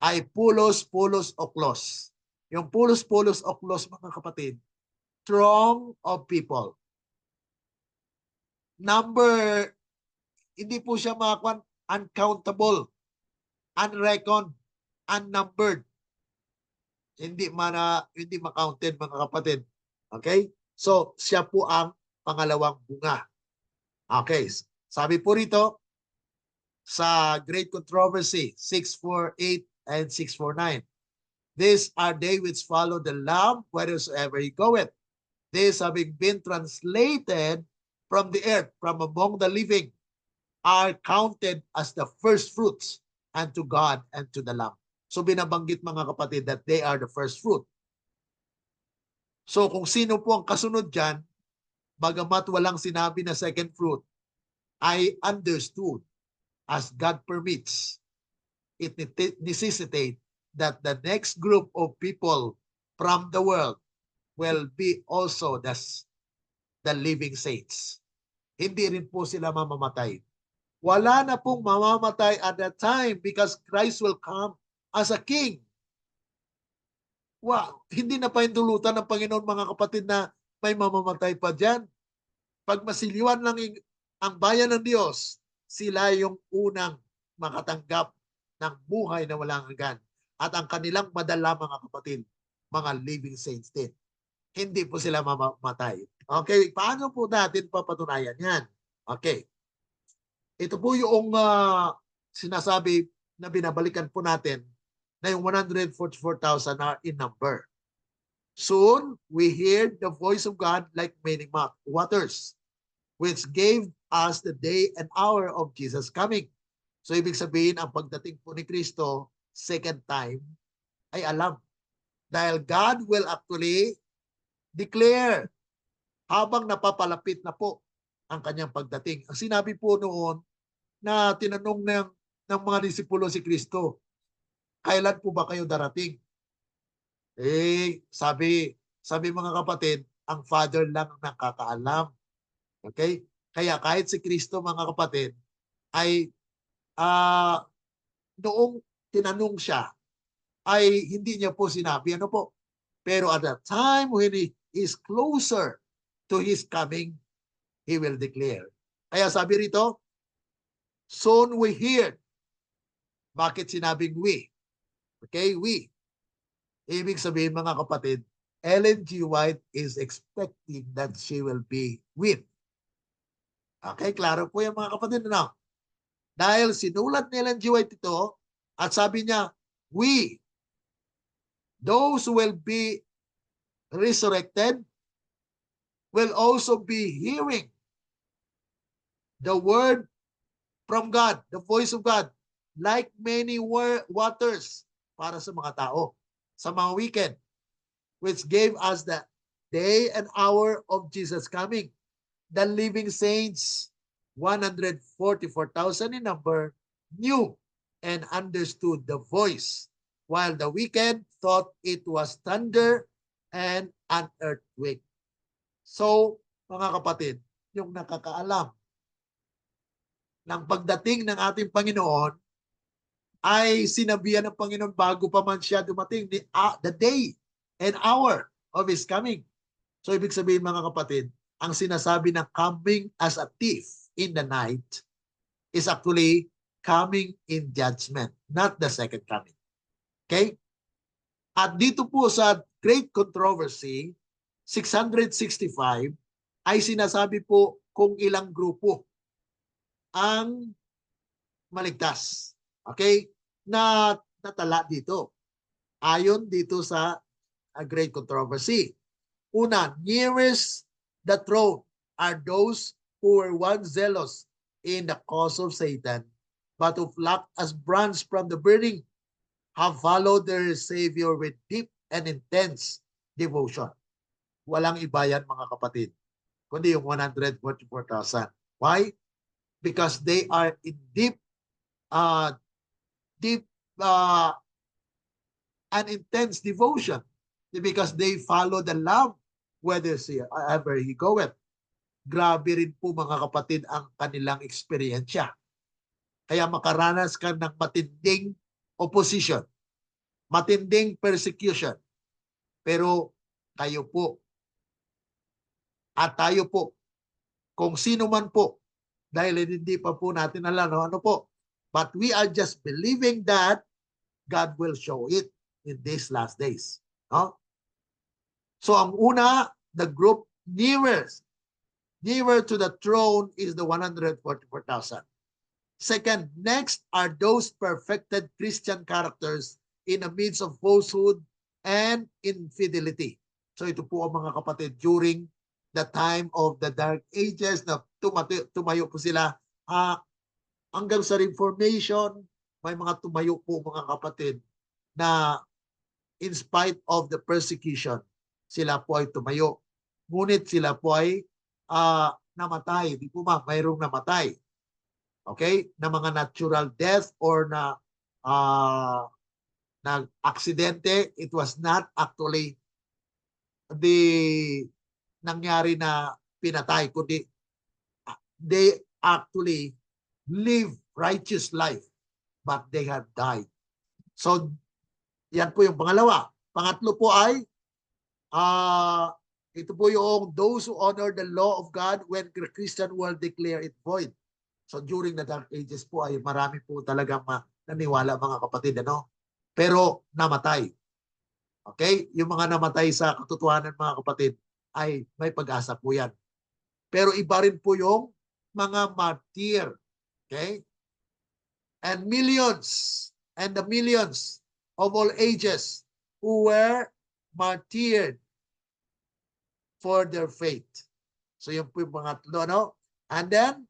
ay pulos oklos. Yung pulos oklos mga kapatid, throng of people. Number, hindi po siya makakuan, uncountable, unreckoned, unnumbered. Hindi ma-counted mga kapatid. Okay? So, siya po ang pangalawang bunga. Okay. Sabi po rito sa Great Controversy 648 and 649. These are they which follow the Lamb whithersoever he goeth. These having been translated from the earth, from among the living, are counted as the first fruits unto God and to the Lamb. So binabanggit mga kapatid that they are the first fruit. So kung sino po ang kasunod dyan, bagamat walang sinabi na second fruit, I understood as God permits, it necessitate that the next group of people from the world will be also the living saints. Hindi rin po sila mamamatay. Wala na pong mamamatay at that time because Christ will come as a king. Wow, hindi na paindulutan ng Panginoon mga kapatid na may mamamatay pa dyan. Pag masiliwan lang ang bayan ng Diyos, sila yung unang makatanggap ng buhay na walang hanggan. At ang kanilang madala mga kapatid, mga living saints din. Hindi po sila mamamatay. Okay, paano po natin papatunayan yan? Okay. Ito po yung sinasabi na binabalikan po natin na yung 144,000 are in number. Soon, we heard the voice of God like many waters, which gave us the day and hour of Jesus coming. So, ibig sabihin, ang pagdating po ni Kristo, second time, ay alam. Dahil God will actually declare habang napapalapit na po ang kanyang pagdating. Ang sinabi po noon na tinanong ng mga disipulo si Kristo, kailan po ba kayo darating? Sabi mga kapatid, ang Father lang ang nakakaalam. Okay? Kaya kahit si Kristo mga kapatid ay noong tinanong siya ay hindi niya po sinabi ano po. Pero at the time when he is closer to his coming, he will declare. Kaya sabi rito, soon we hear. Bakit sinabing we? Okay, we. Ibig sabihin mga kapatid, Ellen G. White is expecting that she will be with. Okay, klaro po yan mga kapatid. No? Dahil sinulat ni Ellen G. White ito at sabi niya, we, those who will be resurrected, will also be hearing the word from God, the voice of God, like many waters para sa mga tao sa mga weekend, which gave us the day and hour of Jesus coming. The living saints, 144,000 in number, knew and understood the voice, while the wicked thought it was thunder and an earthquake. So, mga kapatid, yung nakakaalam ng pagdating ng ating Panginoon ay sinabihan ng Panginoon bago pa man siya dumating, the day and hour of His coming. So, ibig sabihin mga kapatid, ang sinasabi ng coming as a thief in the night is actually coming in judgment, not the second coming. Okay? At dito po sa Great Controversy, 665, ay sinasabi po kung ilang grupo ang maligtas. Okay? Na natala dito. Ayon dito sa Great Controversy. Una, nearest the throne are those who were once zealous in the cause of Satan, but who flocked as brands from the burning, have followed their Savior with deep and intense devotion. Walang iba yan mga kapatid, kundi yung 144,000. Why? Because they are in deep and intense devotion. Because they follow the Lamb wherever he goeth. Grabe rin po mga kapatid ang kanilang eksperyensya. Kaya makaranas ka ng matinding opposition, matinding persecution. Pero kayo po at tayo po, kung sino man po, dahil hindi pa po natin alam ano po, but we are just believing that God will show it in these last days. No? So ang una, the group nearer to the throne is the 144,000. Second, next are those perfected Christian characters in the midst of falsehood and infidelity. So ito po ang mga kapatid during the time of the Dark Ages na tumayo po sila hanggang sa Reformation. May mga tumayo po mga kapatid na in spite of the persecution, sila po ay tumayo. Ngunit sila po ay namatay. Di po ba? Mayroong namatay. Okay? Na mga natural death or na aksidente. It was not actually the nangyari na pinatay, kundi they actually live righteous life, but they have died. So, yan po yung pangalawa. Pangatlo po ay ito po yung those who honor the law of God when the Christian world declare it void. So during the Dark Ages po ay marami po talagang naniwala mga kapatid, ano? Pero namatay. Okay? Yung mga namatay sa katotohanan mga kapatid ay may pag-asa po yan. Pero iba rin po yung mga martyr. Okay? And the millions of all ages who were martyred for their faith. So yun po yung mga tatlo, no? And then,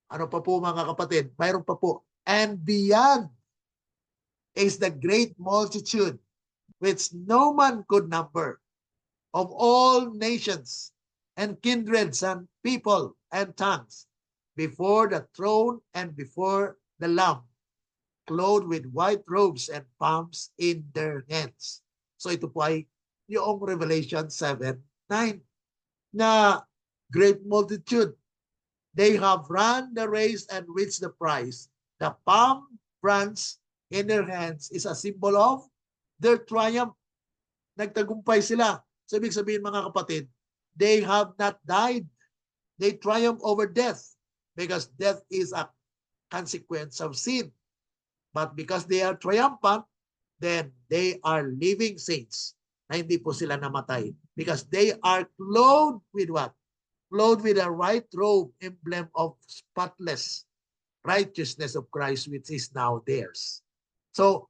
ano pa po mga kapatid? Mayroon pa po. And beyond is the great multitude which no man could number, of all nations and kindreds and people and tongues, before the throne and before the Lamb, clothed with white robes and palms in their hands. So ito po ay yung Revelation 7:9 na great multitude. They have run the race and reached the prize. The palm branch in their hands is a symbol of their triumph. Nagtagumpay sila. So ibig sabihin mga kapatid, they have not died. They triumph over death because death is a consequence of sin. But because they are triumphant, then they are living saints na hindi po sila namatay because they are clothed with what? Clothed with a white robe, emblem of spotless righteousness of Christ, which is now theirs. So,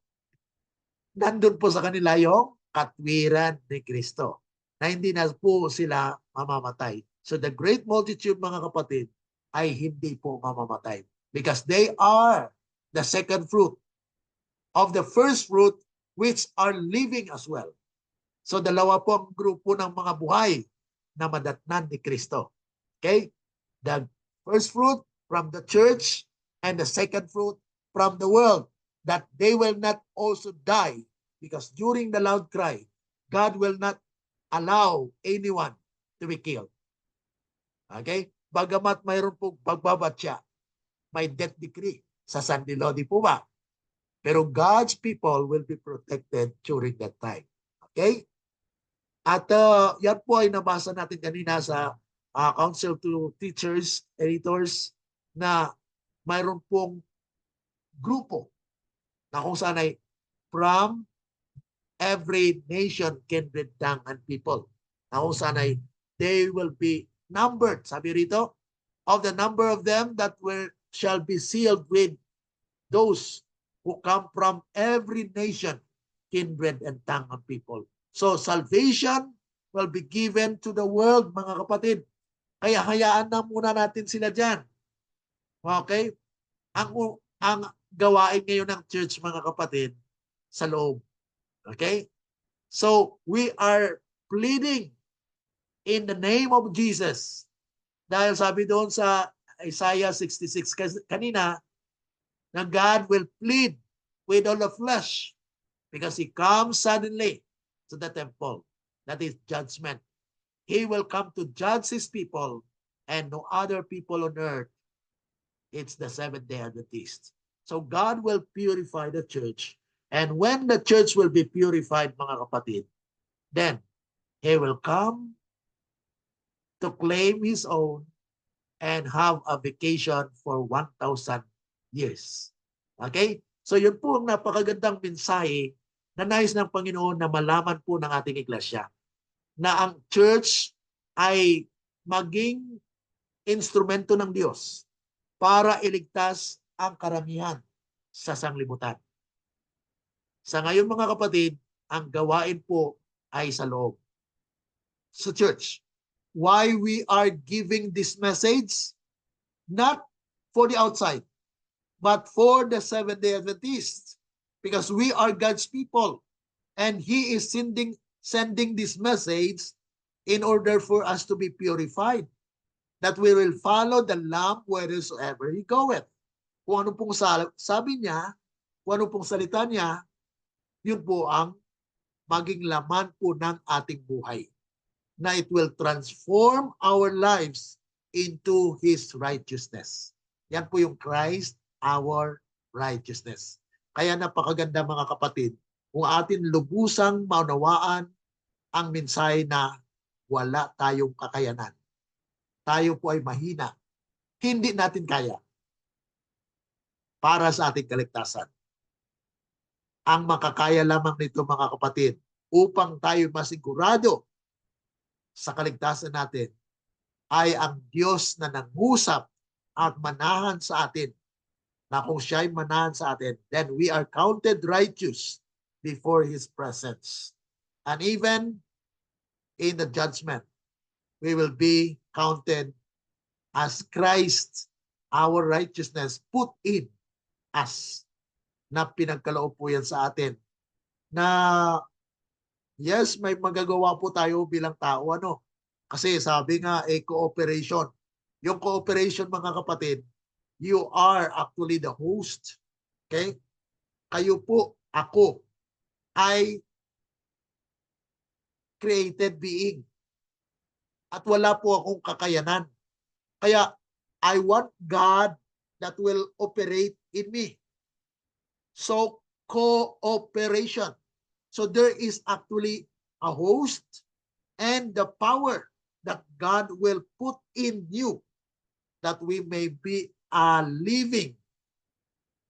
nandun po sa kanila yung katwiran ni Kristo na hindi na po sila mamamatay. So, the great multitude, mga kapatid, ay hindi po mamamatay because they are the second fruit of the first fruit which are living as well. So dalawa po ang grupo ng mga buhay na madatnan ni Kristo. Okay? The first fruit from the church and the second fruit from the world, that they will not also die, because during the loud cry, God will not allow anyone to be killed. Okay? Bagamat mayroon pong pagbabatya, may death decree sa Sunday law, di po ba? Pero God's people will be protected during that time. Okay? At yan po ay nabasa natin kanina sa Council to Teachers, Editors, na mayroon pong grupo na kung saan ay from every nation, kindred, tongue, and people. Na kung saan ay they will be numbered. Sabi rito, of the number of them that shall be sealed with those who come from every nation, kindred, and tongue, and people. So salvation will be given to the world, mga kapatid. Kaya hayaan na muna natin sila dyan. Okay? Ang gawain ngayon ng church, mga kapatid, sa loob. Okay? So we are pleading in the name of Jesus. Dahil sabi doon sa Isaiah 66 kanina, na God will plead with all the flesh because He comes suddenly to the temple. That is judgment. He will come to judge His people and no other people on earth. It's the Seventh-day Adventist. So God will purify the church. And when the church will be purified, mga kapatid, then He will come to claim His own and have a vacation for 1,000 years. Okay? So yun po ang napakagandang mensahe na nais ng Panginoon na malaman po ng ating iglesia, na ang church ay maging instrumento ng Diyos para iligtas ang karamihan sa sanglibutan. Sa ngayon, mga kapatid, ang gawain po ay sa loob. Sa church, why we are giving this message? Not for the outside, but for the Seventh-day Adventists, because we are God's people, and He is sending this message in order for us to be purified, that we will follow the Lamb wheresoever He goeth. Kung ano pong sabi niya, kung ano pong salita niya, yun po ang maging laman po ng ating buhay, na it will transform our lives into His righteousness. Yan po yung Christ, our righteousness. Kaya napakaganda, mga kapatid, kung atin lubusang maunawaan ang mensahe na wala tayong kakayanan. Tayo po ay mahina. Hindi natin kaya para sa ating kaligtasan. Ang makakaya lamang nito, mga kapatid, upang tayo masigurado sa kaligtasan natin, ay ang Diyos na nangusap at manahan sa atin, na kung siya'y manahan sa atin, then we are counted righteous before His presence. And even in the judgment, we will be counted as Christ, our righteousness, put in us, na pinagkaloob po yan sa atin. Na, yes, may magagawa po tayo bilang tao, ano? Kasi sabi nga, cooperation. Yung cooperation, mga kapatid, you are actually the host. Okay? Kayo po, ako, ay created being. At wala po akong kakayanan. Kaya, I want God that will operate in me. So, cooperation. So, there is actually a host and the power that God will put in you, that we may be a living,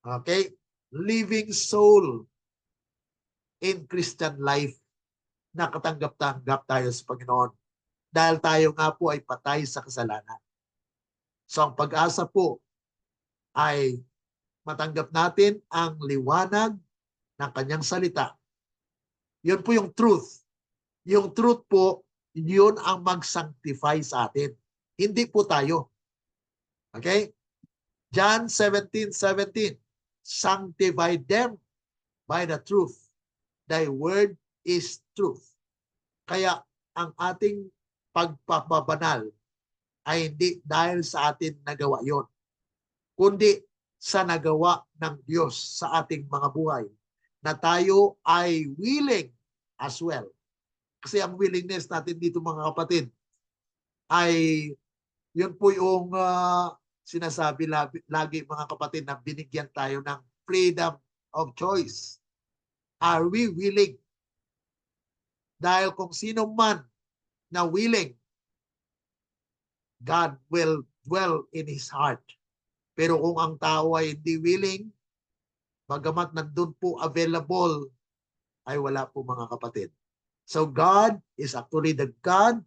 okay, living soul in Christian life, na katanggap-tanggap tayo sa Panginoon. Dahil tayo nga po ay patay sa kasalanan. So ang pag-asa po ay matanggap natin ang liwanag ng kanyang salita. Yun po yung truth. Yung truth po, yun ang mag-sanctify sa atin. Hindi po tayo. Okay? John 17:17, sanctify them by the truth. Thy word is truth. Kaya ang ating pagpapabanal ay hindi dahil sa atin nagawa yon, kundi sa nagawa ng Diyos sa ating mga buhay, na tayo ay willing as well. Kasi ang willingness natin dito mga kapatid ay yun po yung sinasabi lagi mga kapatid, na binigyan tayo ng freedom of choice. Are we willing? Dahil kung sino man na willing, God will dwell in his heart. Pero kung ang tao ay hindi willing, bagamat nandun po available, ay wala po mga kapatid. So God is actually the God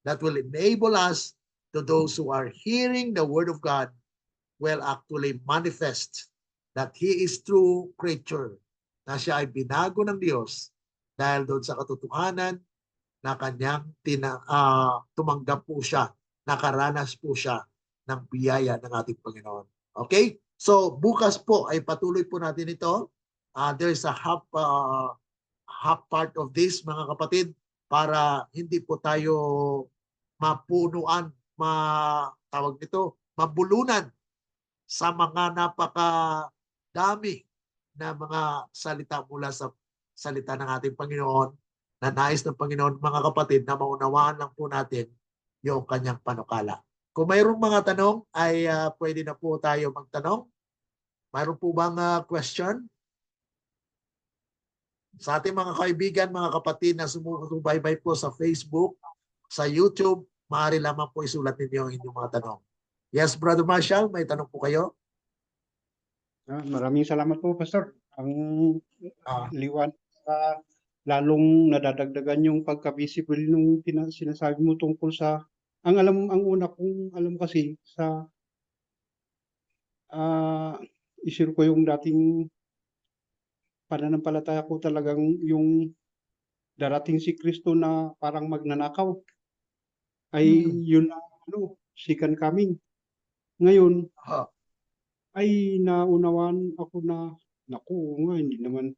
that will enable us, to those who are hearing the word of God, will actually manifest that He is true creature, na siya ay binago ng Diyos dahil doon sa katotohanan na kanyang tumanggap po siya, nakaranas po siya ng biyaya ng ating Panginoon. Okay? So bukas po ay patuloy po natin ito. There's a half part of this mga kapatid, para hindi po tayo mapunuan, tawag nito, mabulunan sa mga napakadami na mga salita mula sa salita ng ating Panginoon, na nais ng Panginoon mga kapatid na maunawaan lang po natin yung kanyang panukala. Kung mayroong mga tanong ay pwede na po tayo magtanong. Mayroon po bang question? Sa ating mga kaibigan, mga kapatid na sumusubaybay po sa Facebook, sa YouTube, maaari lamang po isulat ninyo ang inyong mga tanong. Yes, Brother Marshall, may tanong po kayo? Maraming salamat po, Pastor. Ang liwan, lalong nadadagdagan yung pagka-visible nung sinasabi mo tungkol sa, ang una kong alam kasi sa isip ko yung dating pananampalataya ko, talagang yung darating si Kristo na parang magnanakaw, ay yun na second coming. Ngayon, ay naunawaan ako na, naku nga, hindi naman,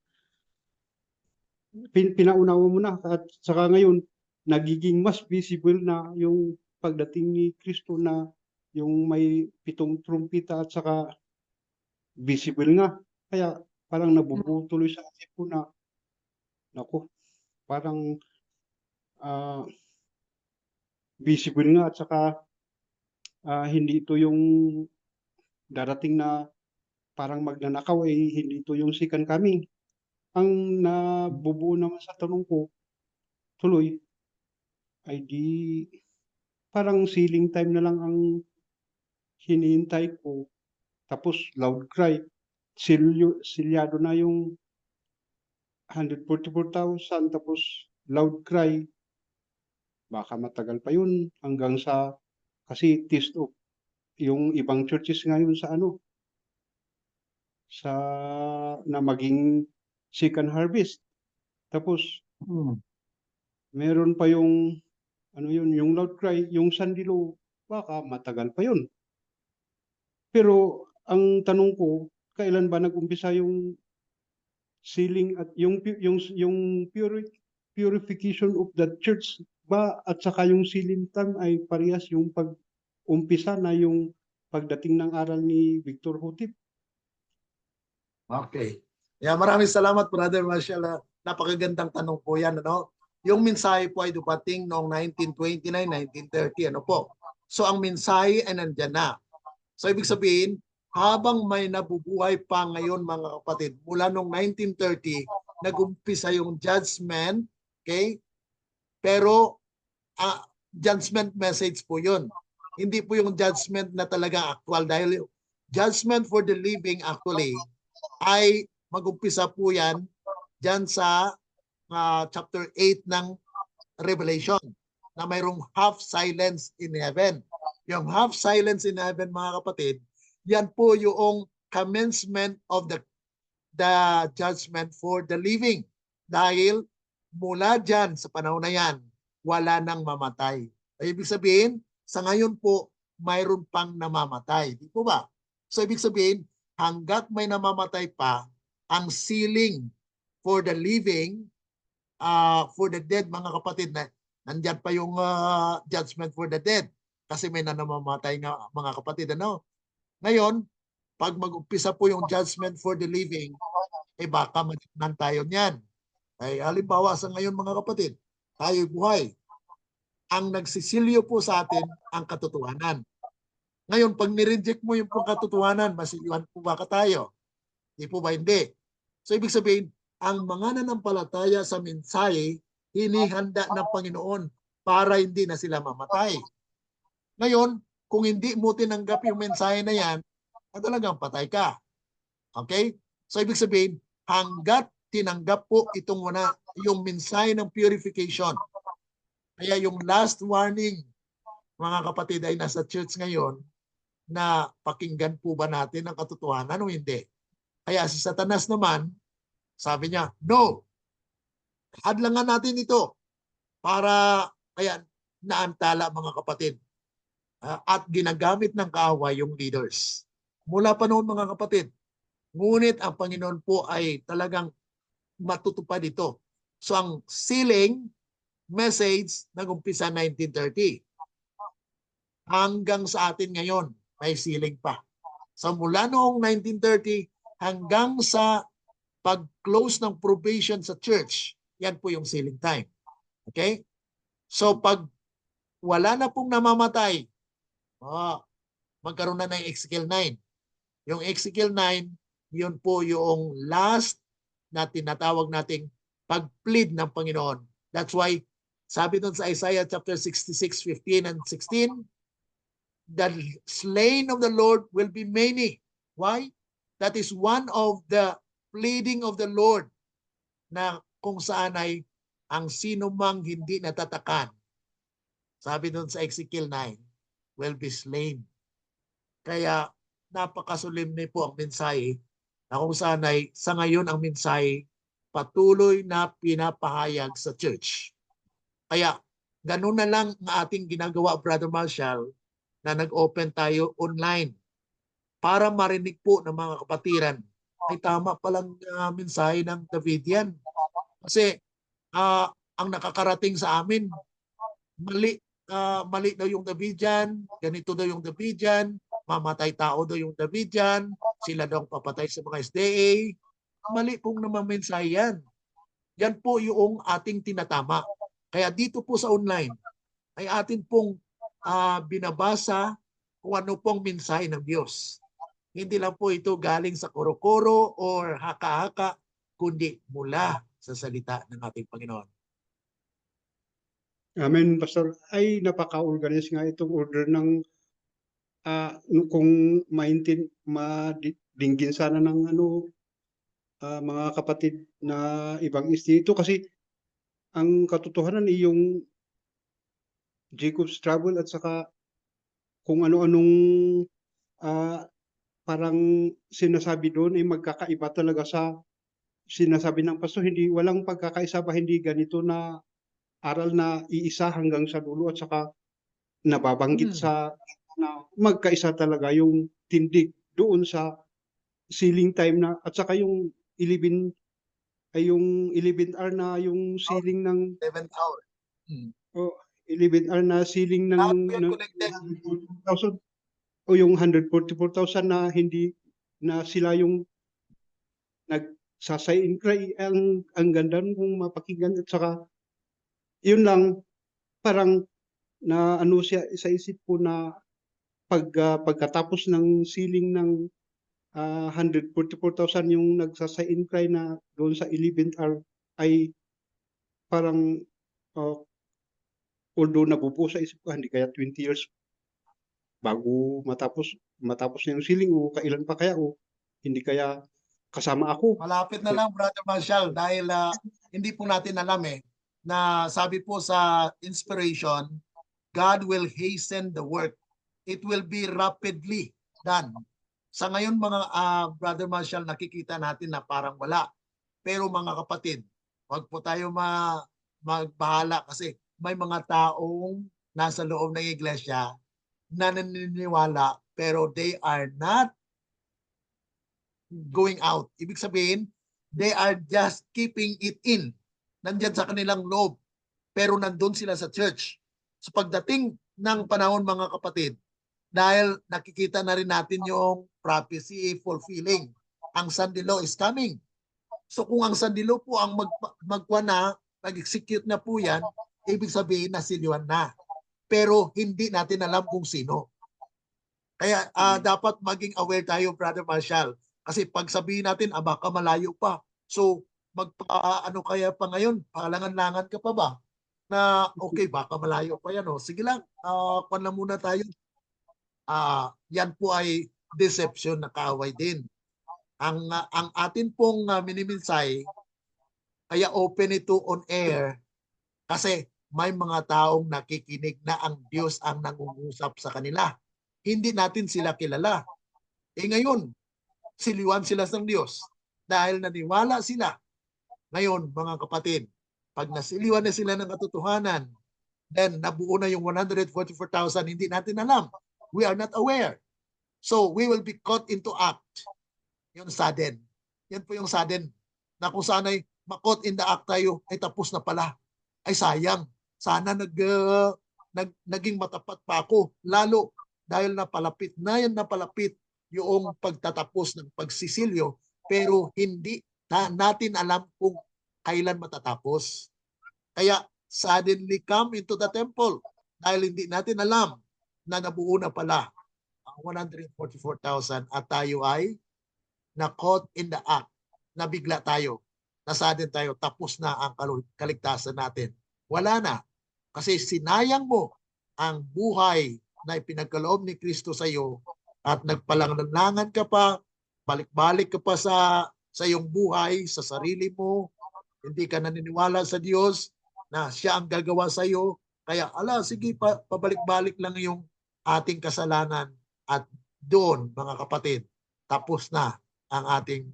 pinaunawa mo na, at saka ngayon, nagiging mas visible na yung pagdating ni Kristo, na yung may 7 trumpeta, at saka visible nga. Kaya parang nabubutuloy sa isip ko na, naku, parang visible nga, at saka hindi ito yung darating na parang magnanakaw, hindi ito yung second coming. Ang nabubuo naman sa tanong ko, tuloy, ay di parang ceiling time na lang ang hinihintay ko. Tapos loud cry, silyado na yung 144,000, tapos loud cry, baka matagal pa yun hanggang sa, kasi test of yung ibang churches ngayon sa sa na maging second harvest. Tapos meron pa yung yung loud cry, yung sandilo, baka matagal pa yun. Pero ang tanong ko, kailan ba nag-umpisa yung sealing at yung purification of the church ba, at saka yung sealing time ay parehas yung pag-umpisa na yung pagdating ng aral ni Victor Hotip? Okay. Maraming salamat, Brother Marshall. Napakagandang tanong po yan. Yung mensahe po ay dumating noong 1929, 1930. So ang mensahe ay nandyan na. So ibig sabihin, habang may nabubuhay pa ngayon mga kapatid, mula noong 1930, nag-umpisa yung judgment, okay? Pero judgment message po yun. Hindi po yung judgment na talaga actual, dahil judgment for the living actually ay mag-umpisa po yan dyan sa chapter 8 ng Revelation, na mayroong half silence in heaven. Yung half silence in heaven mga kapatid, yan po yung commencement of the judgment for the living. Dahil mula dyan sa panahon na yan, wala nang mamatay. Ibig sabihin, sa ngayon po, mayroon pang namamatay. Di po ba? So ibig sabihin, hanggat may namamatay pa, ang sealing for the living, for the dead, mga kapatid, na nandyan pa yung judgment for the dead kasi may namamatay nga mga kapatid. Ano? Ngayon, pag mag-umpisa po yung judgment for the living, baka matipnan tayo niyan. Ay, halimbawa sa ngayon mga kapatid, tayo buhay. Ang nagsisilyo po sa atin ang katotohanan. Ngayon, pag nireject mo yung katotohanan, masilyuhan po ba tayo? Di po ba hindi? So, ibig sabihin, ang mga nanampalataya sa mensahe, hinihanda ng Panginoon para hindi na sila mamatay. Ngayon, kung hindi mo tinanggap yung mensahe na yan, talagang patay ka. Okay? So, ibig sabihin, hanggat tinanggap po itong yung mensahe ng purification. Kaya yung last warning, mga kapatid, ay nasa church ngayon na pakinggan po ba natin ang katotohanan o hindi. Kaya si Satanas naman, sabi niya, no, hadlangan natin ito para kaya naantala mga kapatid. At ginagamit ng kaaway yung leaders. Mula pa noon mga kapatid, ngunit ang Panginoon po ay talagang matutupad ito. So ang sealing message nag-umpisa 1930. Hanggang sa atin ngayon, may sealing pa. So mula noong 1930 hanggang sa pag-close ng probation sa church, yan po yung sealing time. Okay? So pag wala na pong namamatay, magkaroon na ng Ezekiel 9. Yung Ezekiel 9, yun po yung last na tinatawag nating pag-plead ng Panginoon. That's why, sabi doon sa Isaiah chapter 66:15 and 16, the slain of the Lord will be many. Why? That is one of the pleading of the Lord na kung saan ay ang sino mang hindi natatakan. Sabi doon sa Ezekiel 9, will be slain. Kaya napakasulimne po ang mensahe na kung saan ay sa ngayon ang mensahe patuloy na pinapahayag sa church. Kaya ganun na lang ang ating ginagawa, Brother Marshall, na nag-open tayo online para marinig po ng mga kapatiran ay tama palang mensahe ng Davidian. Kasi ang nakakarating sa amin, mali daw yung Davidian, ganito daw yung Davidian, mamatay tao daw yung Davidian, sila daw papatay sa mga SDA. Mali pong naman mensahe yan. Yan po yung ating tinatama. Kaya dito po sa online, ay atin pong binabasa kung ano pong mensahe ng Diyos. Hindi lang po ito galing sa koro-koro or haka-haka, kundi mula sa salita ng ating Panginoon. Amen, Pastor. Ay, napaka-organize nga itong order ng kung madinggin sana ng mga kapatid na ibang istito kasi ang katotohanan ay yung Jacob's Trouble at saka kung ano-anong parang sinasabi doon ay magkakaiba talaga sa sinasabi ng pastor. Walang pagkakaisa ba, hindi ganito na aral na iisa hanggang sa dulo at saka nababanggit sa na magkaisa talaga yung tindig doon sa sealing time na at saka yung 11 hour na yung sealing ng 7th hour. 11 hour na sealing ng 144,000 o yung 144,000 na hindi na sila yung nagsasign cry. Ang ganda kung mapakinggan at saka yun lang parang na ano siya sa isip ko na pagkatapos ng sealing ng 144,000 yung nagsasign cry na doon sa 11th hour ay parang although nabubuo sa isip ko hindi kaya 20 years bago matapos na yung sealing o kailan pa kaya o hindi kaya kasama ako. Malapit na lang, Brother Marshall, dahil hindi po natin alam na sabi po sa inspiration, God will hasten the work. It will be rapidly done. Sa ngayon mga Brother Marshall, nakikita natin na parang wala. Pero mga kapatid, wag po tayo magbahala kasi may mga taong nasa loob ng iglesia na naniniwala pero they are not going out. Ibig sabihin, They are just keeping it in. Nandyan sa kanilang loob. Pero nandun sila sa church. So pagdating ng panahon mga kapatid, dahil nakikita na rin natin yung prophecy fulfilling. Ang Sunday law is coming. So kung ang Sunday law po ang mag-execute na po yan, ibig sabihin na siliwan na. Pero hindi natin alam kung sino. Kaya dapat maging aware tayo, Brother Marshall. Kasi pag sabihin natin, baka malayo pa. So ano kaya pa ngayon? Palangan-langan ka pa ba? Na okay, baka malayo pa yan. Sige lang, kwan lang muna tayo. Yan po ay deception na kaaway din. Ang atin pong miniminsay, kaya open ito on air kasi may mga taong nakikinig na ang Diyos ang nangungusap sa kanila. Hindi natin sila kilala. Ngayon, siliwan sila ng Diyos dahil naniwala sila. Ngayon, mga kapatid, pag nasiliwan na sila ng katotohanan, then nabuo na yung 144,000, hindi natin alam. We are not aware. So, we will be caught into act. Yung sudden. Yan po yung sudden. Na kung saan ay makot in the act tayo, ay tapos na pala. Ay sayang. Sana naging matapat pa ako. Lalo dahil napalapit yung pagtatapos ng pagsisilyo, pero hindi natin alam kung kailan matatapos. Kaya suddenly come into the temple dahil hindi natin alam na nabuo na pala ang 144,000 at tayo ay na caught in the act, nabigla tayo, nasadin tayo, tapos na ang kaligtasan natin. Wala na. Kasi sinayang mo ang buhay na ipinagkaloob ni Kristo sa iyo at nagpalanganangan ka pa, balik-balik ka pa sa iyong buhay, sa sarili mo, hindi ka naniniwala sa Diyos na siya ang gagawa sa iyo. Kaya, sige, pabalik-balik lang yung ating kasalanan at doon, mga kapatid, tapos na ang ating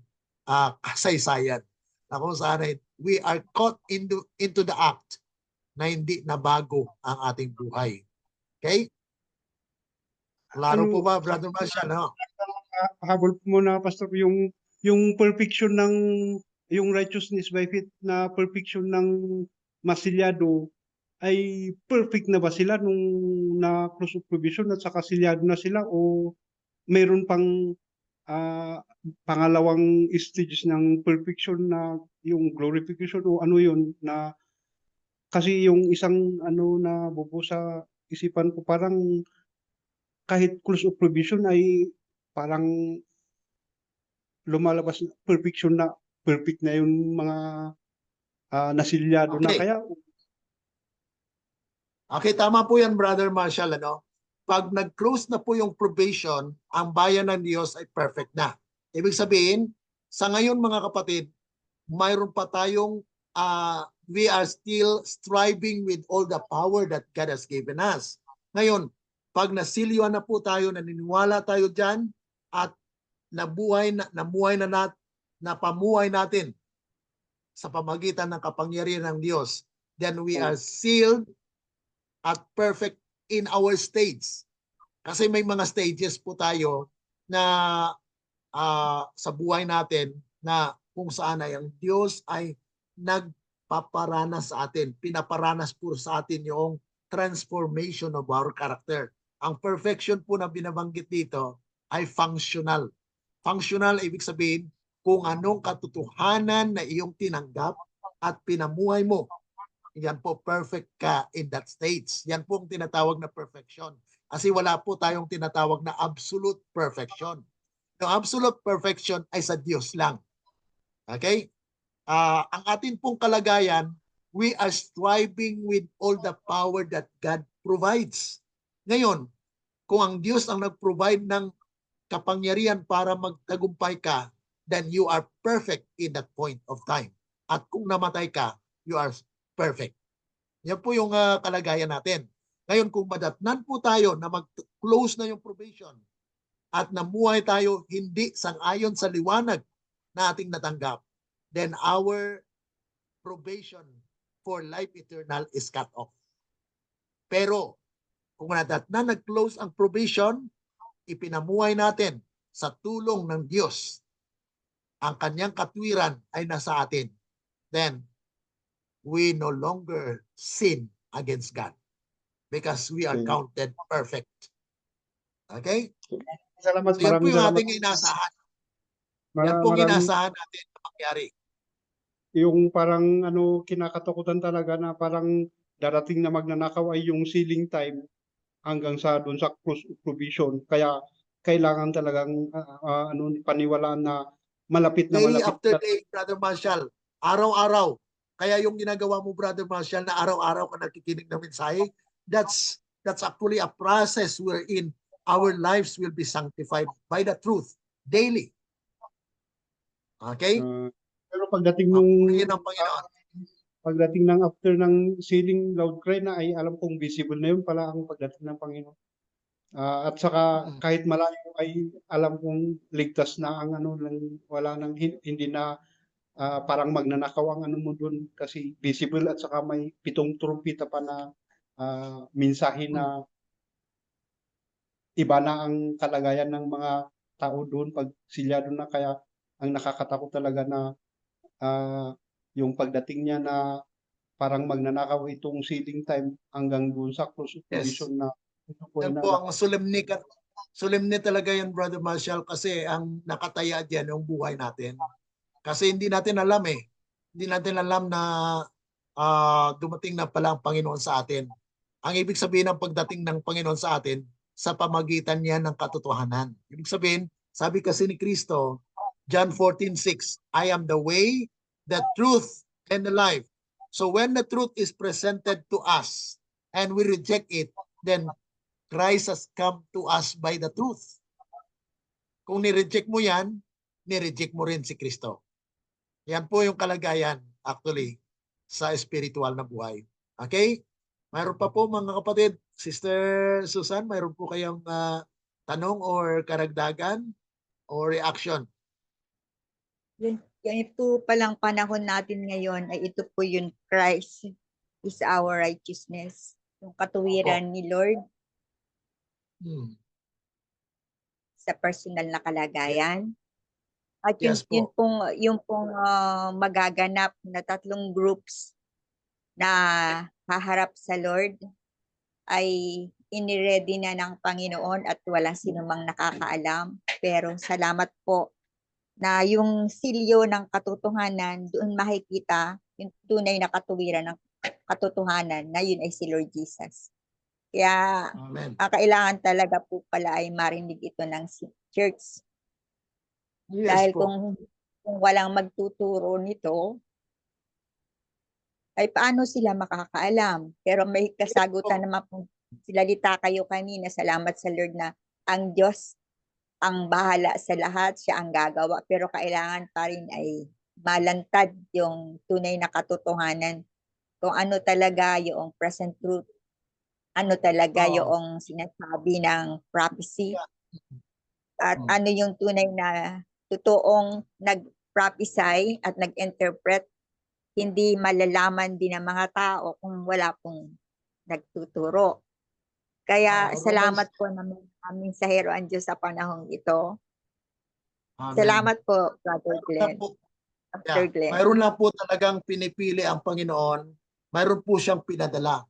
kasaysayan. Na kung saan we are caught into the act na hindi nabago ang ating buhay. Okay? Klaro po ba, Brother Marshall? No? Habol po muna, Pastor, yung perfection ng yung righteousness by faith na perfection ng masilyado ay perfect na ba sila nung na cross of provision at saka silyado na sila o mayroon pang pangalawang stages ng perfection na yung glorification o ano yun na kasi yung isang ano na bubo sa isipan ko parang kahit close of provision ay parang lumalabas na perfection na perfect na yung mga nasilyado na Okay. kaya Okay, tama po yan, Brother Marshall. Pag nag-close na po yung probation, ang bayan ng Diyos ay perfect na. Ibig sabihin, sa ngayon mga kapatid, mayroon pa tayong, we are still striving with all the power that God has given us. Ngayon, pag nasiliwan na po tayo, naniniwala tayo dyan, at napamuhay natin sa pamagitan ng kapangyarihan ng Diyos, then we are sealed at perfect in our stage. Kasi may mga stages po tayo na sa buhay natin na kung saan ay ang Diyos ay nagpaparanas sa atin. Pinaparanas po sa atin yung transformation of our character. Ang perfection po na binabanggit dito ay functional. Functional, ibig sabihin, kung anong katotohanan na iyong tinanggap at pinamuhay mo. Yan po, perfect ka in that stage. Yan po ang tinatawag na perfection. Kasi wala po tayong tinatawag na absolute perfection. Yung absolute perfection ay sa Diyos lang. Okay? Ang atin pong kalagayan, we are striving with all the power that God provides. Ngayon, kung ang Diyos ang nag-provide ng kapangyarihan para magtagumpay ka, then you are perfect in that point of time. At kung namatay ka, you are perfect. Yan po yung kalagayan natin. Ngayon, kung madatnan po tayo na mag-close na yung probation at namuhay tayo hindi sang-ayon sa liwanag na ating natanggap, then our probation for life eternal is cut off. Pero, kung nadatnan nag-close ang probation, ipinamuhay natin sa tulong ng Diyos ang kanyang katwiran ay nasa atin, then we no longer sin against God because we are Okay. counted perfect. Okay? Salamat, So yan po maraming yung salamat. ating inaasahan. Yan po ang Maraming inaasahan natin na mangyari. yung parang ano kinakatakutan talaga na parang darating na magnanakaw ay yung sealing time hanggang sa doon sa close of provision. Kaya kailangan talagang ano paniwalaan na malapit na Day malapit after na. day, Brother Marshall. Araw-araw. Kaya yung ginagawa mo, Brother Marshall, na araw-araw ka nakikinig ng mensahe, that's actually a process wherein our lives will be sanctified by the truth daily. Okay? Pero pagdating Ang nung purihin ng Panginoon. pagdating ng after ng sealing loud cry na ay alam kong visible na yun pala ang pagdating ng Panginoon. At saka kahit malayo ay alam kong ligtas na ang ano lang wala nang hindi na parang magnanakaw ang ano mo doon kasi visible at saka may 7 trumpeta pa na mensahe na iba na ang kalagayan ng mga tao doon pag silyado na kaya ang nakakatakot talaga na yung pagdating niya na parang magnanakaw itong sealing time hanggang doon sa close of Yes. provision na ito po Yan po ang solemne talaga yan, Brother Marshall, kasi ang nakataya dyan yung buhay natin. Kasi hindi natin alam eh. Hindi natin alam na dumating na pala ang Panginoon sa atin. Ang ibig sabihin ng pagdating ng Panginoon sa atin, sa pamagitan niya ng katotohanan. Ibig sabihin, sabi kasi ni Kristo, John 14:6, I am the way, the truth, and the life. So when the truth is presented to us and we reject it, then Christ has come to us by the truth. Kung nireject mo yan, nireject mo rin si Kristo. Yan po yung kalagayan actually sa spiritual na buhay. Okay? Mayroon pa po mga kapatid, Sister Susan, mayroon po kayong tanong or karagdagan or reaction? Yun po palang panahon natin ngayon ay ito po yung Christ is our righteousness. Yung katuwiran ni Lord sa personal na kalagayan. At yun, Yes po. yung pong magaganap na 3 groups na haharap sa Lord ay iniready na ng Panginoon at walang sinumang nakakaalam. Pero salamat po na yung silyo ng katotohanan, doon makikita yung tunay na katuwiran ng katotohanan na yun ay si Lord Jesus. Kaya Amen. ang kailangan talaga po pala ay marinig ito ng church. Yes Dahil po. kung walang magtuturo nito, ay paano sila makakaalam? Pero may kasagutan naman kung sinalita kayo kanina, salamat sa Lord na ang Diyos ang bahala sa lahat, siya ang gagawa. Pero kailangan pa rin ay malantad yung tunay na katotohanan. Kung ano talaga yung present truth, ano talaga yung sinasabi ng prophecy, at ano yung tunay na totoong nag-prophesy at nag-interpret. Hindi malalaman din ng mga tao kung wala pong nagtuturo. Kaya salamat po naman aming sahero ang Diyos sa panahong ito. Amen. Salamat po, Brother Glenn. Mayroon lang po talagang pinipili ang Panginoon. Mayroon po siyang pinadala.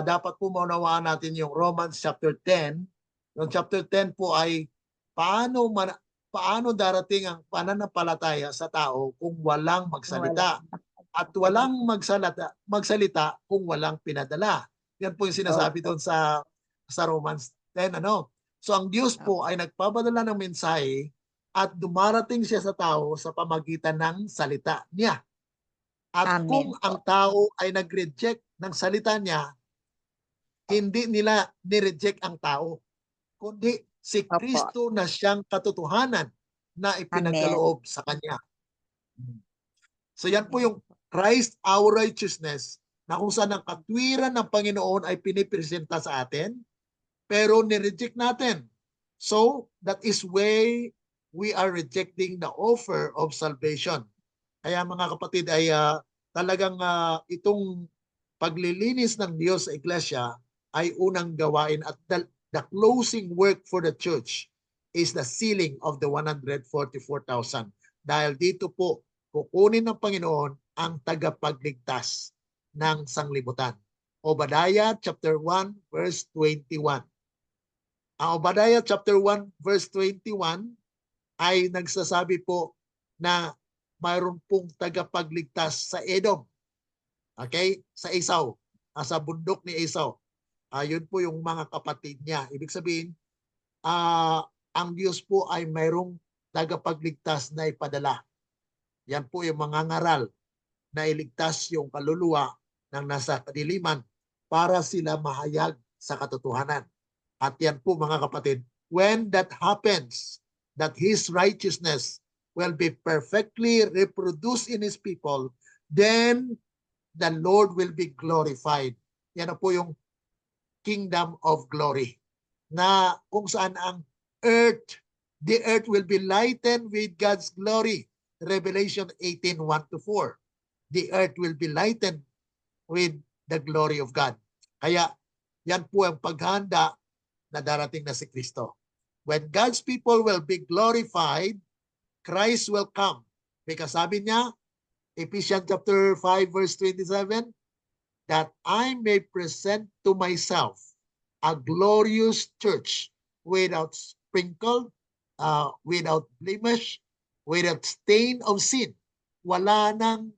Dapat po maunawaan natin yung Romans chapter 10. Yung chapter 10 po ay paano darating ang pananampalataya sa tao kung walang magsalita at walang magsalita kung walang pinadala. Yan po yung sinasabi doon sa Romans 10. So ang Diyos po ay nagpapadala ng mensahe at dumarating siya sa tao sa pamagitan ng salita niya. At Amen. kung ang tao ay nag-reject ng salita niya, hindi nila nireject ang tao, kundi si Kristo na siyang katotohanan na ipinagkaloob sa kanya. So yan po yung Christ our righteousness, na kung saan ang katwiran ng Panginoon ay pinipresenta sa atin, pero nireject natin. So that is why we are rejecting the offer of salvation. Kaya mga kapatid ay talagang itong paglilinis ng Diyos sa iglesia ay unang gawain, at the closing work for the church is the sealing of the 144,000. Dahil dito po, kukunin ng Panginoon ang tagapagligtas ng sanglibutan. Obadiah chapter 1 verse 21. Ang Obadiah chapter 1 verse 21 ay nagsasabi po na mayroon pong tagapagligtas sa Edom. Okay? Sa Esau. Sa bundok ni Esau. Yun po yung mga kapatid niya. Ibig sabihin, ang Diyos po ay mayroong tagapagligtas na ipadala. Yan po yung mga ngaral na iligtas yung kaluluwa ng nasa kadiliman para sila mahayag sa katotohanan. At yan po mga kapatid, when that happens, that His righteousness will be perfectly reproduced in His people, then the Lord will be glorified. Yan na po yung kingdom of glory. Na kung saan ang the earth will be lightened with God's glory. Revelation 18:1-4. The earth will be lightened with the glory of God. Kaya yan po ang paghanda na darating na si Kristo. When God's people will be glorified, Christ will come. Because sabi niya, Ephesians chapter 5 verse 27, that I may present to myself a glorious church without sprinkle, without blemish, without stain of sin. Wala nang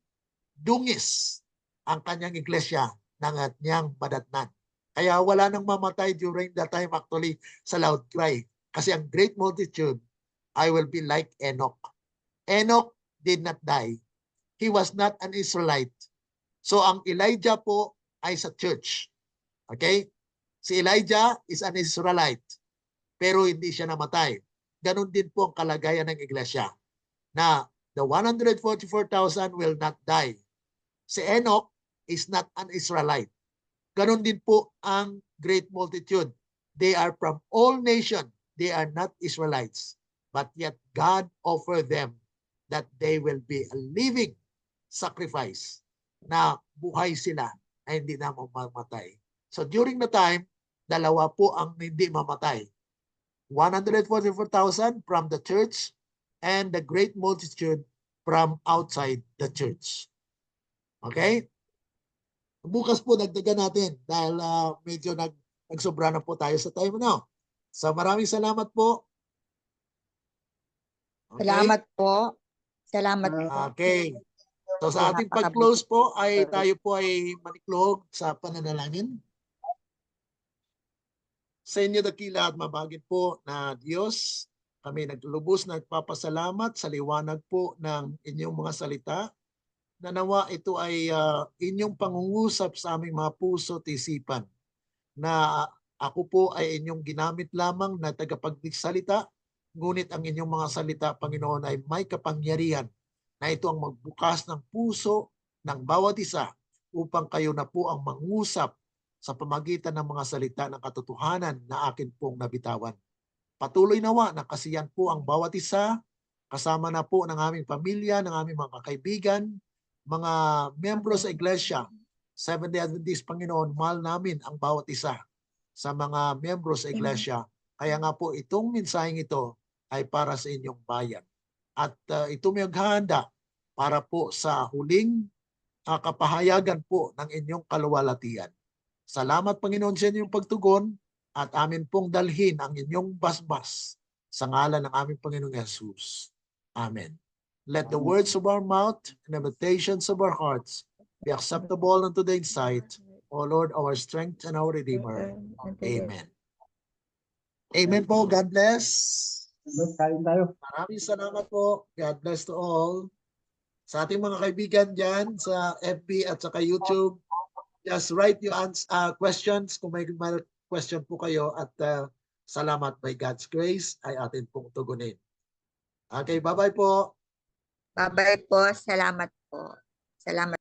dungis ang kanyang iglesia ng kanyang madatnan. Kaya wala nang mamatay during that time actually sa loud cry. Kasi ang great multitude, I will be like Enoch. Enoch did not die. He was not an Israelite. So ang Elijah po ay sa church. Okay? Si Elijah is an Israelite. Pero hindi siya namatay. Ganon din po ang kalagayan ng iglesia. Na the 144,000 will not die. Si Enoch is not an Israelite. Ganon din po ang great multitude. They are from all nations. They are not Israelites. But yet God offered them that they will be a living sacrifice na buhay sila na hindi na mamamatay. So during the time, dalawa po ang hindi mamatay. 144,000 from the church and the great multitude from outside the church. Okay? Bukas po dagdagan natin dahil medyo nagsobra na po tayo sa time now. So maraming salamat po. Okay? Salamat po. Salamat po. Okay. So sa ating pag-close po ay tayo po ay maniklog sa pananalangin. Sa inyo dakila at mabagit po na Diyos, kami naglubos na nagpapasalamat sa liwanag po ng inyong mga salita. Na nawa ito ay inyong pangungusap sa aming mga puso at isipan. Na ako po ay inyong ginamit lamang na tagapagsalita, ngunit ang inyong mga salita, Panginoon, ay may kapangyarihan na ito ang magbukas ng puso ng bawat isa upang kayo na po ang mangusap sa pamagitan ng mga salita ng katotohanan na akin pong nabitawan. Patuloy nawa na kasiyan po ang bawat isa, kasama na po ng aming pamilya, ng aming mga kaibigan, mga miyembro sa iglesia. Seventh-day Adventist, Panginoon, mahal namin ang bawat isa sa mga miyembro sa iglesia. Kaya nga po itong mensaheng ito ay para sa inyong bayan. At ito may maghahanda para po sa huling kapahayagan po ng inyong kaluwalhatian. Salamat, Panginoon, sa inyong pagtugon at amin pong dalhin ang inyong basbas sa ngalan ng aming Panginoong Jesus. Amen. Let the words of our mouth and the meditations of our hearts be acceptable unto thy sight, O Lord, our strength and our Redeemer. Amen. Amen po. God bless. Kain tayo. Maraming salamat po. God bless to all. Sa ating mga kaibigan dyan sa FB at saka YouTube, just write your questions kung may question po kayo at salamat by God's grace ay atin pong tugunin. Okay, bye-bye po. Bye-bye po. Salamat po. Salamat.